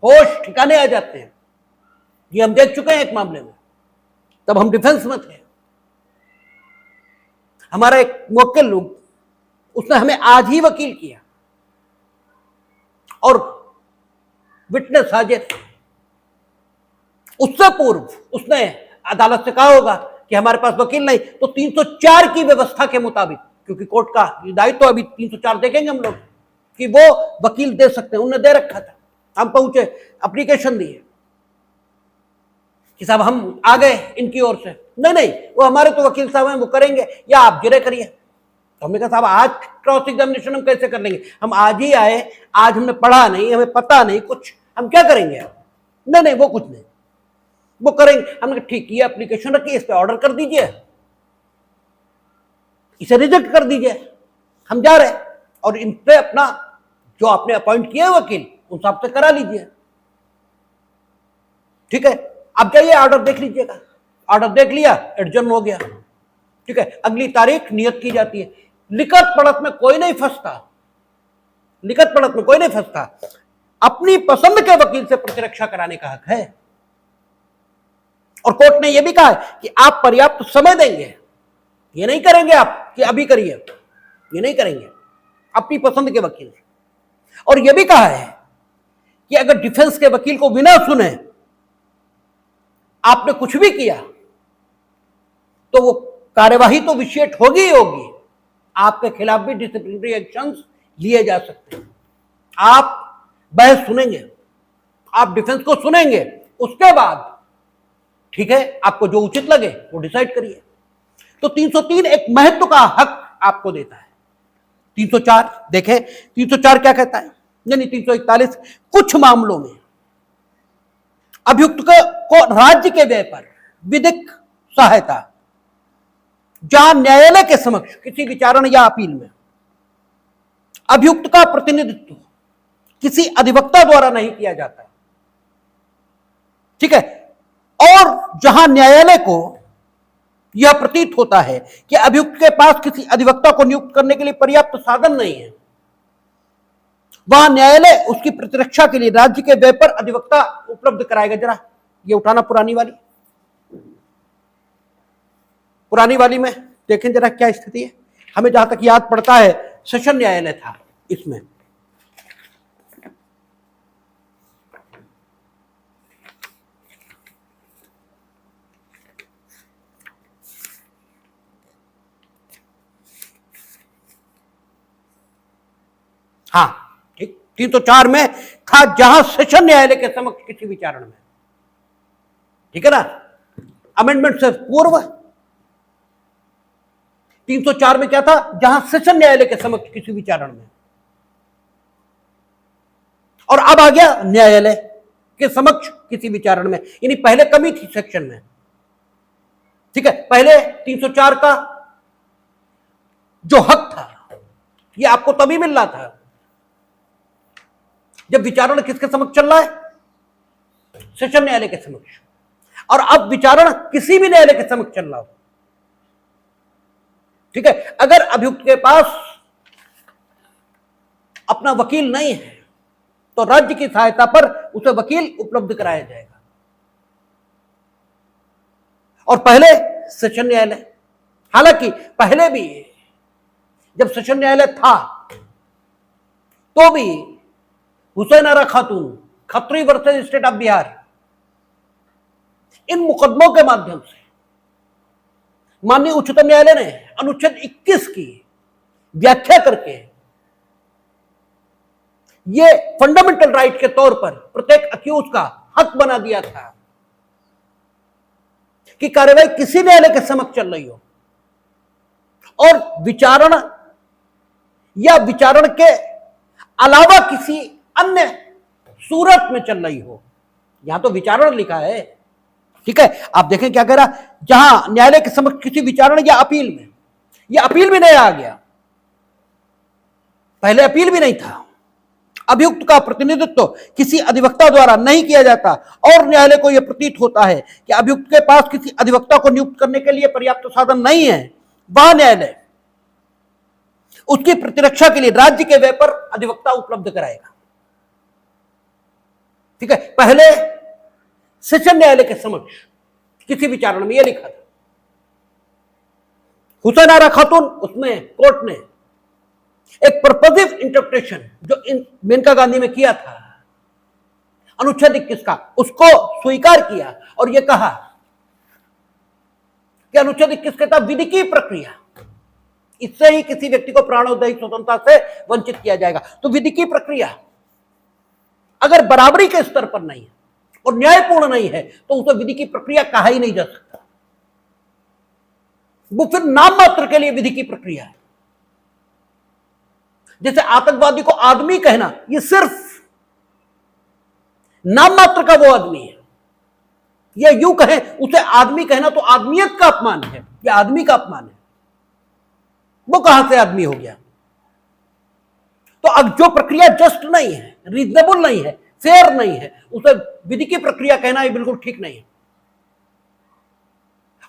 होश ठिकाने आ जाते हैं। ये हम देख चुके हैं एक मामले में, तब हम डिफेंस में थे। हमारा एक मुवक्किल, उसने हमें आज ही वकील किया और विटनेस हाजिर। उससे पूर्व उसने अदालत से कहा होगा कि हमारे पास वकील नहीं, तो 304 की व्यवस्था के मुताबिक, क्योंकि कोर्ट का दायित्व तो अभी 304 देखेंगे हम लोग कि वो वकील दे सकते हैं, उन्होंने दे रखा था। हम पहुंचे, एप्लीकेशन दिए कि साहब हम आ गए इनकी ओर से। नहीं, वो हमारे तो वकील साहब हैं, वो करेंगे, या आप जिरे करिए। तो हमने कहा साहब आज क्रॉस एग्जामिनेशन हम कैसे कर लेंगे, हम आज ही आए, आज हमने पढ़ा नहीं, हमें पता नहीं कुछ, हम क्या करेंगे। नहीं, वो कुछ नहीं, वो करेंगे। हमने कहा ठीक, ये एप्लीकेशन रखिए, इस पे ऑर्डर कर दीजिए, इसे रिजेक्ट कर दीजिए, हम जा रहे, और इन पे अपना जो आपने अपॉइंट किया है वकील, उन साहब से करा लीजिए। ठीक है, अब जाइए ऑर्डर देख लीजिएगा। ऑर्डर देख लिया, एडजर्न हो गया। ठीक है, अगली तारीख नियत की जाती है। लिखत पढ़त में कोई नहीं फंसता, लिखत पढ़त में कोई नहीं फंसता। अपनी पसंद के वकील से प्रतिरक्षा कराने का हक है, और कोर्ट ने यह भी कहा है कि आप पर्याप्त समय देंगे, ये नहीं करेंगे आप कि अभी करिए, ये नहीं करेंगे, अपनी पसंद के वकील। और यह भी कहा है कि अगर डिफेंस के वकील को बिना सुने आपने कुछ भी किया तो वो कार्यवाही तो विशेष होगी ही होगी, आपके खिलाफ भी डिसिप्लिनरी एक्शंस लिए जा सकते हैं। आप बहस सुनेंगे, आप डिफेंस को सुनेंगे, उसके बाद ठीक है आपको जो उचित लगे वो डिसाइड करिए। तो 303 एक महत्व का हक आपको देता है। 304 देखें, 304 क्या कहता है, यानी 341 कुछ मामलों में अभियुक्त को राज्य के व्यय पर विधिक सहायता जहां न्यायालय के समक्ष किसी विचारण या अपील में अभियुक्त का प्रतिनिधित्व किसी अधिवक्ता द्वारा नहीं किया जाता, ठीक है, और जहां न्यायालय को यह प्रतीत होता है कि अभियुक्त के पास किसी अधिवक्ता को नियुक्त करने के लिए पर्याप्त साधन नहीं है, वहां न्यायालय उसकी प्रतिरक्षा के लिए राज्य के व्यय पर अधिवक्ता उपलब्ध कराएगा। जरा ये उठाना पुरानी वाली में देखें जरा क्या स्थिति है। हमें जहां तक याद पड़ता है सेशन न्यायालय था इसमें। हाँ ठीक, 304 में था जहां सेशन न्यायालय के समक्ष किसी विचारण में, ठीक है ना, अमेंडमेंट से पूर्व 304 में क्या था, जहां सेशन न्यायालय के समक्ष किसी विचारण में, और अब आ गया न्यायालय के समक्ष किसी विचारण में, यानी पहले कमी थी सेक्शन में। ठीक है, पहले 304 का जो हक था ये आपको तभी मिल रहा था जब विचारण किसके समक्ष चल रहा है, सेशन न्यायालय के समक्ष, और अब विचारण किसी भी न्यायालय के समक्ष चल रहा हो। ठीक है, अगर अभियुक्त के पास अपना वकील नहीं है तो राज्य की सहायता पर उसे वकील उपलब्ध कराया जाएगा। और पहले सेशन न्यायालय, हालांकि पहले भी जब सेशन न्यायालय था तो भी Hussain Ara Khatoon, Khatri versus State of Bihar, इन मुकदमों के माध्यम से माननीय उच्चतम न्यायालय ने अनुच्छेद 21 की व्याख्या करके ये फंडामेंटल राइट के तौर पर प्रत्येक अक्यूज का हक बना दिया था कि कार्यवाही किसी न्यायालय के समक्ष चल रही हो और विचारण या विचारण के अलावा किसी अन्य सूरत में चल रही हो। यहां तो विचारण लिखा है, ठीक है, आप देखें क्या कह रहा, जहां न्यायालय के समक्ष किसी विचारण या अपील में, यह अपील भी नहीं आ गया, पहले अपील भी नहीं था, अभियुक्त का प्रतिनिधित्व किसी अधिवक्ता द्वारा नहीं किया जाता और न्यायालय को यह प्रतीत होता है कि अभियुक्त के पास किसी अधिवक्ता को नियुक्त करने के लिए पर्याप्त साधन नहीं है, वह न्यायालय उसकी प्रतिरक्षा के लिए राज्य के व्यय पर अधिवक्ता उपलब्ध कराएगा। ठीक है, पहले सेशन न्यायालय के समक्ष किसी विचारण में यह लिखा था, हुसैन आरा खातून, उसमें कोर्ट ने एक पर्पसिव इंटरप्रिटेशन जो मेनका गांधी में किया था अनुच्छेद 21 का, उसको स्वीकार किया और यह कहा कि अनुच्छेद 21 कहता विधिकी प्रक्रिया, इससे ही किसी व्यक्ति को प्राणोदयी स्वतंत्रता से वंचित किया जाएगा। तो विधिकी प्रक्रिया अगर बराबरी के स्तर पर नहीं है और न्यायपूर्ण नहीं है तो उसे विधि की प्रक्रिया कहा ही नहीं जा सकता, वो फिर नाम मात्र के लिए विधि की प्रक्रिया है। जैसे आतंकवादी को आदमी कहना, ये सिर्फ नाम मात्र का वो आदमी है, या यूं कहें उसे आदमी कहना तो आदमियत का अपमान है, या आदमी का अपमान है। वो कहां से आदमी हो गया? तो अब जो प्रक्रिया जस्ट नहीं है, रीजनेबल नहीं है, फेयर नहीं है, उसे विधि की प्रक्रिया कहना ही बिल्कुल ठीक नहीं है।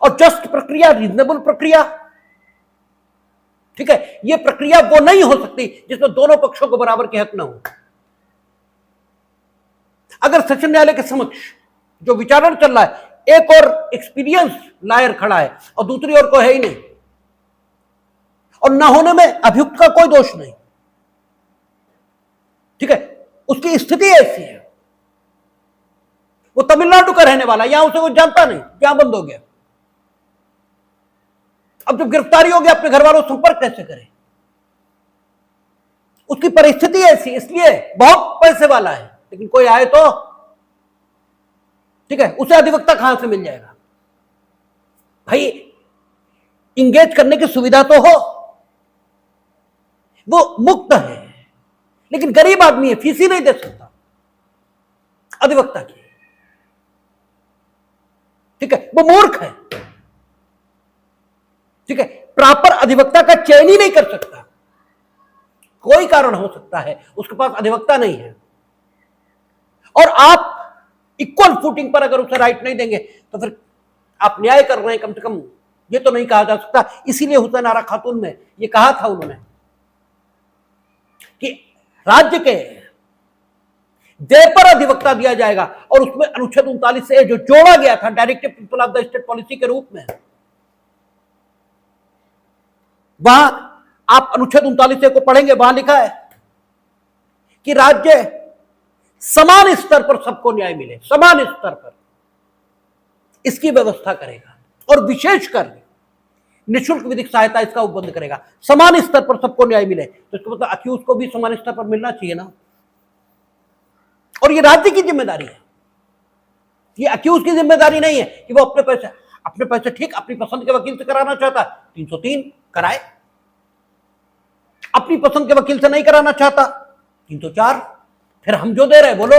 और जस्ट प्रक्रिया, रीजनेबल प्रक्रिया, ठीक है, यह प्रक्रिया वो नहीं हो सकती जिसमें दोनों पक्षों को बराबर के हक न हो। अगर सेशन न्यायालय के समक्ष जो विचारण चल रहा है, एक और एक्सपीरियंस लायर खड़ा है और दूसरी ओर को है ही नहीं, और ना होने में अभियुक्त का कोई दोष नहीं, ठीक है, उसकी स्थिति ऐसी है, वो तमिलनाडु का रहने वाला, यहां उसे वो जानता नहीं, क्या बंद हो गया। अब जब गिरफ्तारी हो गया, अपने घर वालों से संपर्क कैसे करें? उसकी परिस्थिति ऐसी, इसलिए बहुत पैसे वाला है, लेकिन कोई आए तो ठीक है, उसे अधिवक्ता कहां से मिल जाएगा? भाई इंगेज करने की सुविधा तो हो, वो मुक्त है, लेकिन गरीब आदमी है, फीस ही नहीं दे सकता अधिवक्ता की, ठीक है, वो मूर्ख है, ठीक है, प्रॉपर अधिवक्ता का चयन ही नहीं कर सकता। कोई कारण हो सकता है, उसके पास अधिवक्ता नहीं है, और आप इक्वल फुटिंग पर अगर उसे राइट नहीं देंगे तो फिर आप न्याय कर रहे हैं, कम से कम ये तो नहीं कहा जा सकता। इसीलिए हुसैन आरा खातून में ये कहा था उन्होंने कि राज्य के व्यय पर अधिवक्ता दिया जाएगा, और उसमें अनुच्छेद 39 से जो जोड़ा गया था directive principle of the state policy के रूप में, वहां आप अनुच्छेद 39 को पढ़ेंगे, वहां लिखा है कि राज्य समान स्तर पर सबको न्याय मिले, समान स्तर पर इसकी व्यवस्था करेगा, और विशेषकर निःशुल्क विधिक सहायता इसका उपबंध करेगा। समान स्तर पर सबको न्याय मिले तो इसका मतलब अक्यूज को भी समान स्तर पर मिलना चाहिए ना, और ये राज्य की जिम्मेदारी है, ये अक्यूज की जिम्मेदारी नहीं है कि वो अपने पैसे ठीक अपनी पसंद के वकील से कराना चाहता 303 कराए, अपनी पसंद के वकील से नहीं कराना चाहता 304, फिर हम जो दे रहे बोलो।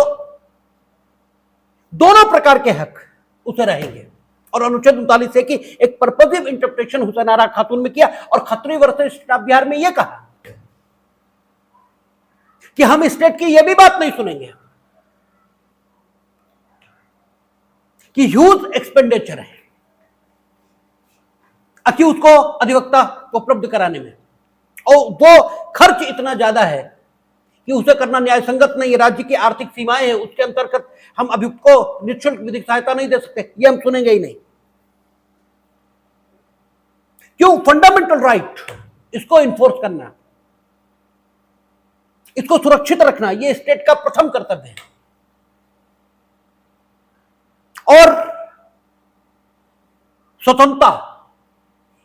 दोनों प्रकार के हक उसे रहेंगे, और अनुच्छेद 39 से कि एक पर्पसिव इंटरप्रिटेशन हुसैन आरा खातून में किया, और Khatri versus State of Bihar में यह कहा कि हम स्टेट की यह भी बात नहीं सुनेंगे कि ह्यूज एक्सपेंडिचर है अक्यूज को अधिवक्ता उपलब्ध कराने में, और वो खर्च इतना ज्यादा है कि उसे करना न्याय संगत नहीं है, राज्य की आर्थिक सीमाएं हैं, उसके अंतर्गत हम अभियुक्त को निःशुल्क विधिक सहायता नहीं दे सकते, ये हम सुनेंगे ही नहीं। क्यों? फंडामेंटल राइट, इसको इन्फोर्स करना, इसको सुरक्षित रखना, ये स्टेट का प्रथम कर्तव्य है। और स्वतंत्रता,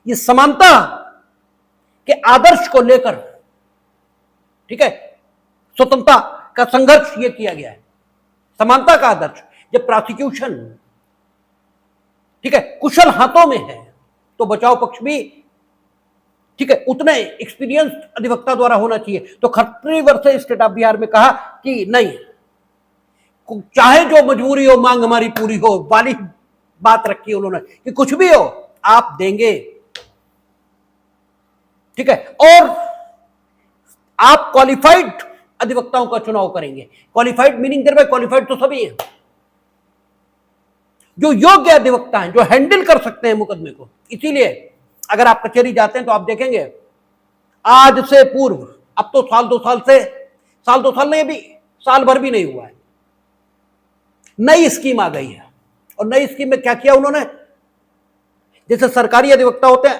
ये समानता के आदर्श को लेकर, ठीक है, स्वतंत्रता का संघर्ष ये किया गया है, समानता का आदर्श। जब प्रोसिक्यूशन, ठीक है, कुशल हाथों में है तो बचाव पक्ष भी, ठीक है, उतने एक्सपीरियंस अधिवक्ता द्वारा होना चाहिए। तो Khatri versus State of Bihar में कहा कि नहीं, चाहे जो मजबूरी हो, मांग हमारी पूरी हो वाली बात रखी उन्होंने कि कुछ भी हो आप देंगे, ठीक है, और आप क्वालिफाइड अधिवक्ताओं का चुनाव करेंगे। क्वालिफाइड मीनिंग देर क्वालिफाइड तो सभी हैं, जो योग्य अधिवक्ता हैं, जो हैंडल कर सकते हैं मुकदमे को। इसीलिए अगर आप कचहरी जाते हैं तो आप देखेंगे आज से पूर्व, अब तो साल दो साल नहीं, अभी साल भर भी नहीं हुआ है, नई स्कीम आ गई है। और नई स्कीम में क्या किया उन्होंने, जैसे सरकारी अधिवक्ता होते हैं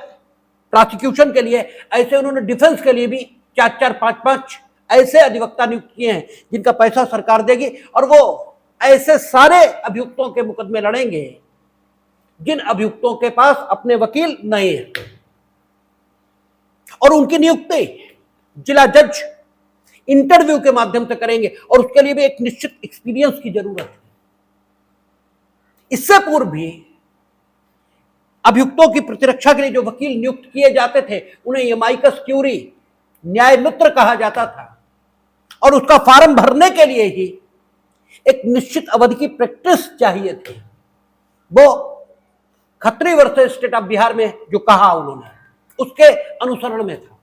प्रोसिक्यूशन के लिए, ऐसे उन्होंने डिफेंस के लिए भी 4-4, 5-5 ऐसे अधिवक्ता नियुक्त किए हैं जिनका पैसा सरकार देगी, और वो ऐसे सारे अभियुक्तों के मुकदमे लड़ेंगे जिन अभियुक्तों के पास अपने वकील नहीं है। और उनकी नियुक्ति जिला जज इंटरव्यू के माध्यम से करेंगे, और उसके लिए भी एक निश्चित एक्सपीरियंस की जरूरत है। इससे पूर्व भी अभियुक्तों की प्रतिरक्षा के लिए जो वकील नियुक्त किए जाते थे उन्हें एमाइकस क्यूरी, न्याय मित्र कहा जाता था, और उसका फॉर्म भरने के लिए ही एक निश्चित अवधि की प्रैक्टिस चाहिए थी। वो Khatri versus State of Bihar में जो कहा उन्होंने, उसके अनुसरण में था,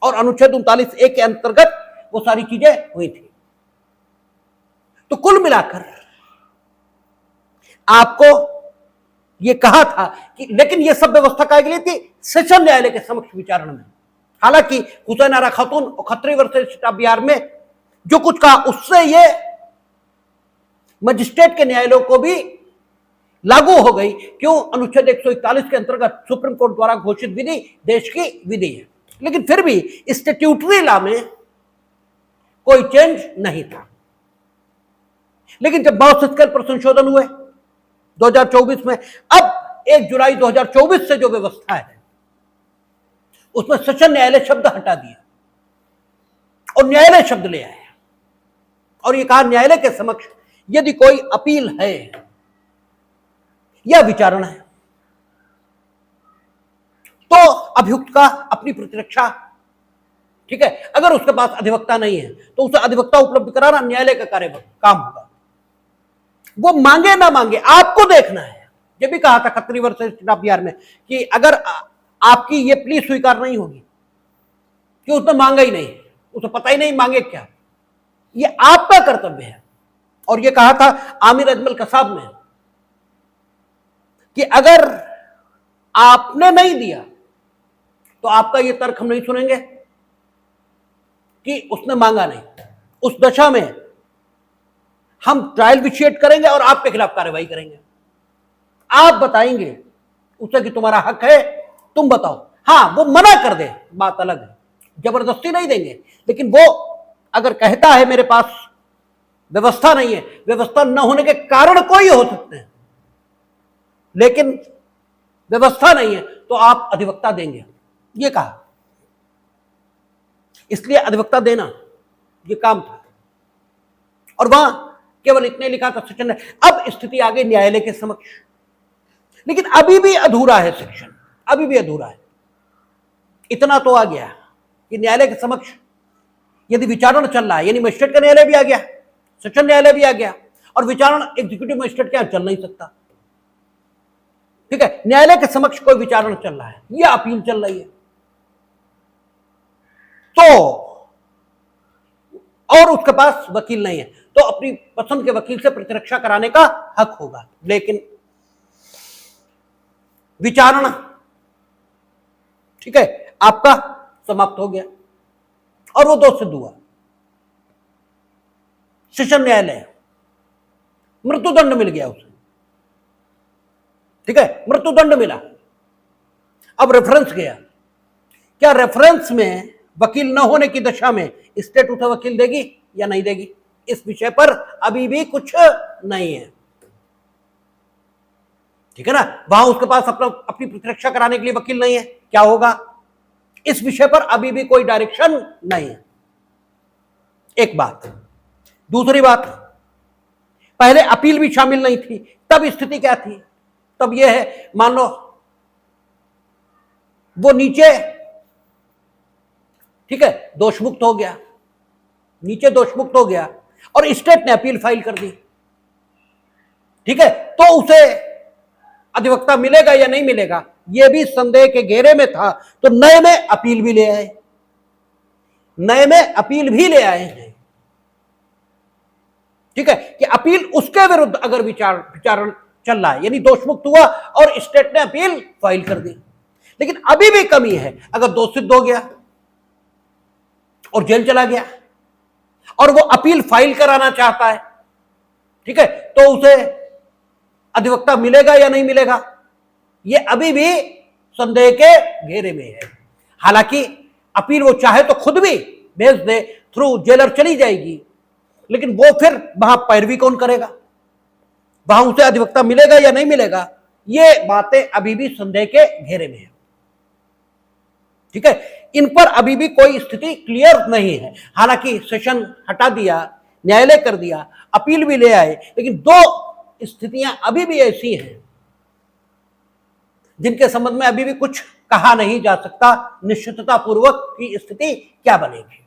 और अनुच्छेद 39A के अंतर्गत वो सारी चीजें हुई थी। तो कुल मिलाकर आपको ये कहा था कि, लेकिन ये सब व्यवस्था काय के लिए थी, सेशन न्यायालय के समक्ष विचारण में। हालांकि हुसैन आरा खातून और Khatri versus State of Bihar में जो कुछ कहा उससे ये मजिस्ट्रेट के न्यायालयों को भी लागू हो गई। क्यों? अनुच्छेद 141 के अंतर्गत सुप्रीम कोर्ट द्वारा घोषित विधि देश की विधि है। लेकिन फिर भी स्टैट्यूटरी लॉ में कोई चेंज नहीं था। लेकिन जब मॉस स्केल पर संशोधन हुए 2024 में, अब 1 जुलाई 2024 से जो व्यवस्था है उसमें सेशन न्यायालय शब्द हटा दिया और न्यायालय शब्द ले आए, और ये कहा न्यायालय के समक्ष यदि कोई अपील है या विचारणा है तो अभियुक्त का अपनी प्रतिरक्षा, ठीक है, अगर उसके पास अधिवक्ता नहीं है तो उसे अधिवक्ता उपलब्ध कराना न्यायालय का काम होगा। वो मांगे ना मांगे आपको देखना है। ये भी कहा था Khatri versus State of Bihar में कि अगर आपकी ये प्ली स्वीकार नहीं होगी, कि उसने मांगा ही नहीं, उसे पता ही नहीं मांगे क्या, ये आपका कर्तव्य है। और ये कहा था आमिर अजमल कसाब ने कि अगर आपने नहीं दिया तो आपका ये तर्क हम नहीं सुनेंगे कि उसने मांगा नहीं। उस दशा में हम ट्रायल विशिएट करेंगे और आपके खिलाफ कार्रवाई करेंगे। आप बताएंगे उसे कि तुम्हारा हक है, तुम बताओ। हां, वो मना कर दे, बात अलग है, जबरदस्ती नहीं देंगे। लेकिन वो अगर कहता है मेरे पास व्यवस्था नहीं है, व्यवस्था न होने के कारण कोई हो सकते हैं, लेकिन व्यवस्था नहीं है तो आप अधिवक्ता देंगे, ये कहा। इसलिए अधिवक्ता देना ये काम था, और वहां केवल इतने लिखा था सेक्शन। अब स्थिति आ गई न्यायालय के समक्ष, लेकिन अभी भी अधूरा है सेक्शन, अभी भी अधूरा है। इतना तो आ गया कि न्यायालय के समक्ष यदि विचारण चल रहा है, यानी मजिस्ट्रेट का न्यायालय भी आ गया, सेशन न्यायालय भी आ गया, और विचारण एग्जीक्यूटिव मजिस्ट्रेट के यहां चल नहीं सकता, ठीक है। न्यायालय के समक्ष कोई विचारण चल रहा है, यह अपील चल रही है, तो और उसके पास वकील नहीं है तो अपनी पसंद के वकील से प्रतिरक्षा कराने का हक होगा। लेकिन विचारणा, ठीक है, आपका समाप्त हो गया और वो दोष सिद्ध हुआ, सेशन न्यायालय मृत्युदंड मिल गया उसे, ठीक है, मृत्युदंड मिला। अब रेफरेंस गया, क्या रेफरेंस में वकील न होने की दशा में स्टेट उसे वकील देगी या नहीं देगी, इस विषय पर अभी भी कुछ नहीं है, ठीक है ना। वहां उसके पास अपनी प्रतिरक्षा कराने के लिए वकील नहीं है, क्या होगा, इस विषय पर अभी भी कोई डायरेक्शन नहीं है। एक बात। दूसरी बात, पहले अपील भी शामिल नहीं थी, तब स्थिति क्या थी, तब यह है, मान लो वो नीचे, ठीक है, दोषमुक्त हो गया, नीचे दोषमुक्त हो गया और स्टेट ने अपील फाइल कर दी, ठीक है, तो उसे अधिवक्ता मिलेगा या नहीं मिलेगा, यह भी संदेह के घेरे में था। तो नए में अपील भी ले आए, नए में अपील भी ले आए हैं, ठीक है, कि अपील उसके विरुद्ध अगर विचारण चल रहा है, यानी दोषमुक्त हुआ और स्टेट ने अपील फाइल कर दी। लेकिन अभी भी कमी है, अगर दोष सिद्ध हो गया और जेल चला गया और वो अपील फाइल कराना चाहता है, ठीक है, तो उसे अधिवक्ता मिलेगा या नहीं मिलेगा, ये अभी भी संदेह के घेरे में है। हालांकि अपील वो चाहे तो खुद भी भेज दे, थ्रू जेलर चली जाएगी, लेकिन वो फिर वहां पैरवी कौन करेगा, वहां उसे अधिवक्ता मिलेगा या नहीं मिलेगा, ये बातें अभी भी संदेह के घेरे में है। ठीक है, इन पर अभी भी कोई स्थिति क्लियर नहीं है। हालांकि सेशन हटा दिया, न्यायालय कर दिया, अपील भी ले आए, लेकिन दो स्थितियां अभी भी ऐसी हैं जिनके संबंध में अभी भी कुछ कहा नहीं जा सकता निश्चितता पूर्वक की स्थिति क्या बनेगी।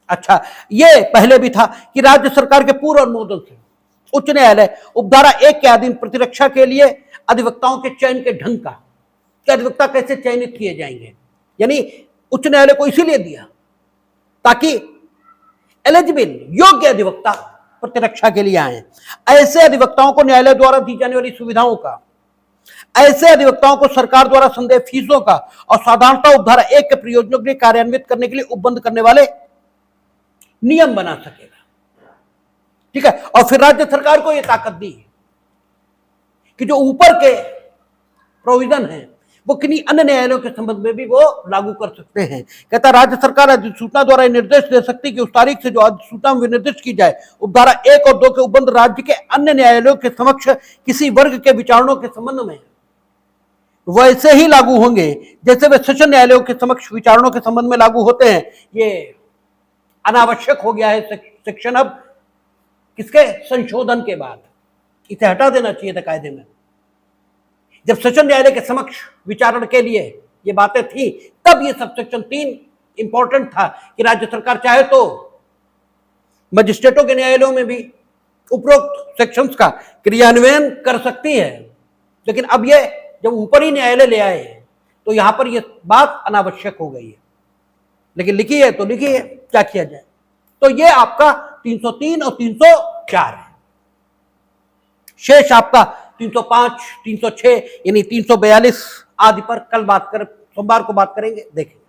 अच्छा, ये पहले भी था कि राज्य सरकार के पूर्व अनुमोदन से उच्च न्यायालय उपधारा 1 के अधीन प्रतिरक्षा के लिए अधिवक्ताओं के चयन के ढंग का, कि अधिवक्ता कैसे चयनित किए जाएंगे, यानी उच्च न्यायालय को इसीलिए दिया ताकि एलिजिबल योग्य अधिवक्ता प्रतिरक्षा के लिए आए। ऐसे अधिवक्ताओं को न्यायालय द्वारा दी जाने वाली सुविधाओं का, ऐसे अधिवक्ताओं को सरकार द्वारा संदेह फीसों का और साधारणता उपधारा 1 के प्रयोजनों के लिए कार्यान्वित करने के लिए उपबंध करने वाले नियम बना सकेगा। ठीक है, और फिर राज्य सरकार को यह ताकत दी कि जो ऊपर के प्रोविजन है वो किन्हीं अन्य न्यायालयों के संबंध में भी वो लागू कर सकते हैं। कहता राज्य सरकार अधिसूचना द्वारा निर्देश दे सकती है कि उस तारीख से जो अधिसूचना विनिर्दिष्ट की जाए उपधारा 1 और 2 के उपबंध राज्य के अन्य न्यायालयों के समक्ष किसी वर्ग के विचारणों के संबंध में वैसे ही लागू होंगे जैसे वे सेशन न्यायालयों के समक्ष विचारणों के संबंध में लागू होते हैं। ये अनावश्यक हो गया है सेक्शन अब किसके संशोधन के बाद, इसे हटा देना चाहिए था कायदे में। जब सेशन न्यायालय के समक्ष विचारण के लिए ये बातें थी तब ये सब सेक्शन 3 इंपॉर्टेंट था कि राज्य सरकार चाहे तो मजिस्ट्रेटों के न्यायालयों में भी उपरोक्त सेक्शंस का क्रियान्वयन कर सकती है। लेकिन अब ये जब ऊपर ही न्यायालय ले आए तो यहां पर यह बात अनावश्यक हो गई है। लेकिन लिखी है तो लिखी है, क्या किया जाए। तो ये आपका 303 और 304 है। शेष आपका 305, 306 यानी 342 आदि पर कल बात कर, सोमवार को बात करेंगे, देखेंगे।